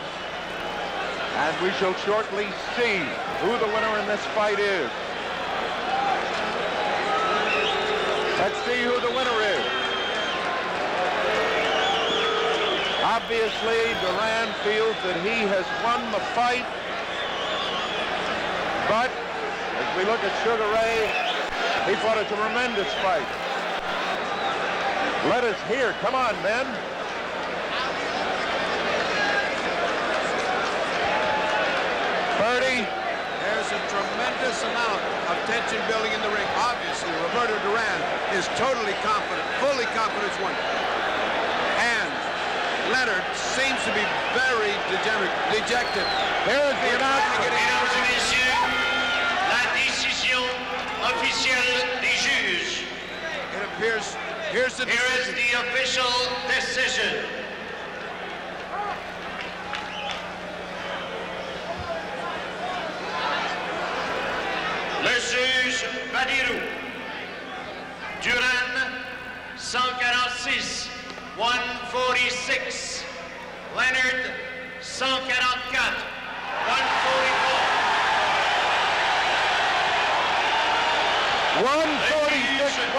and we shall shortly see who the winner in this fight is. Let's see who the winner is. Obviously, Duran feels that he has won the fight. But as we look at Sugar Ray, he fought a tremendous fight. Let us hear. Come on, men. Birdie. There's a tremendous amount of tension building in the ring. Obviously, Roberto Duran is totally confident, fully confident he's won. And Leonard seems to be very dejected. Here's the announcement. Mesdames et messieurs, la décision officielle des juges. It appears, here's the Here is decision. the official decision. Le juge Badirou. Duran, 146, 146. Leonard, 144, 144. 144.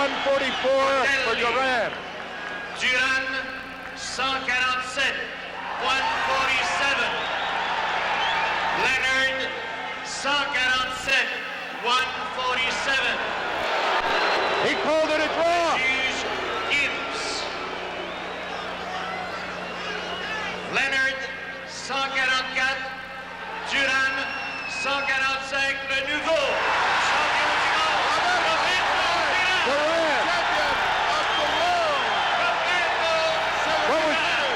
144 for Duran. Duran, 147, 147. Leonard, 147, 147. He called it a draw. Juge Gibbs. Leonard, 144. Duran, 145. Le nouveau champion du monde. Duran. Champion of the world. Roberto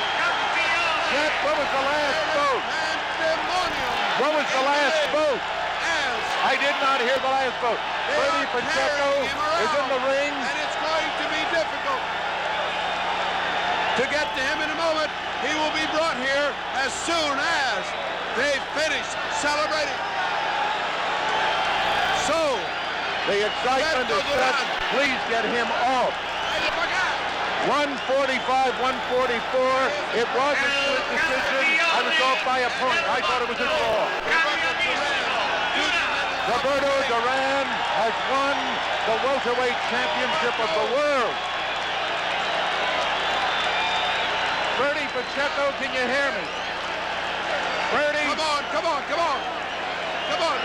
Jack, what was the last vote? Pandemonium. What was the last vote? As I did not hear the last vote. they Bernie are Pacheco carrying him is in the around, ring. and it's going to be difficult to get to him in a moment. He will be brought here as soon as they finish celebrating. So, The excitement is set. Please get him off. 145, 144. It was a split decision. I was off by a point. I thought it was a draw. Roberto Duran has won the welterweight championship of the world. Bernie Pacheco, can you hear me? Bernie. Come on,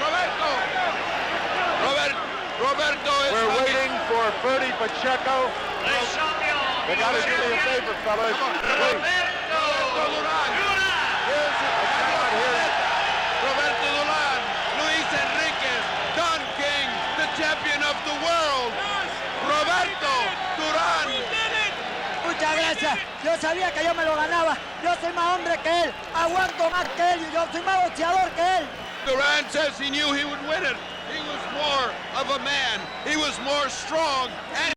Roberto. Roberto is We're waiting for Bernie Pacheco. They got to do me a favor, fellas. Please. Roberto Duran. Roberto Duran. Luis Enriquez. Don King, the champion of the world. Roberto Duran. Muchas gracias. Yo sabía que yo me lo ganaba. Yo soy más hombre que él. Aguanto más que él. Yo soy más boxeador que él. Duran says he knew he would win it. He was more of a man. He was more strong. And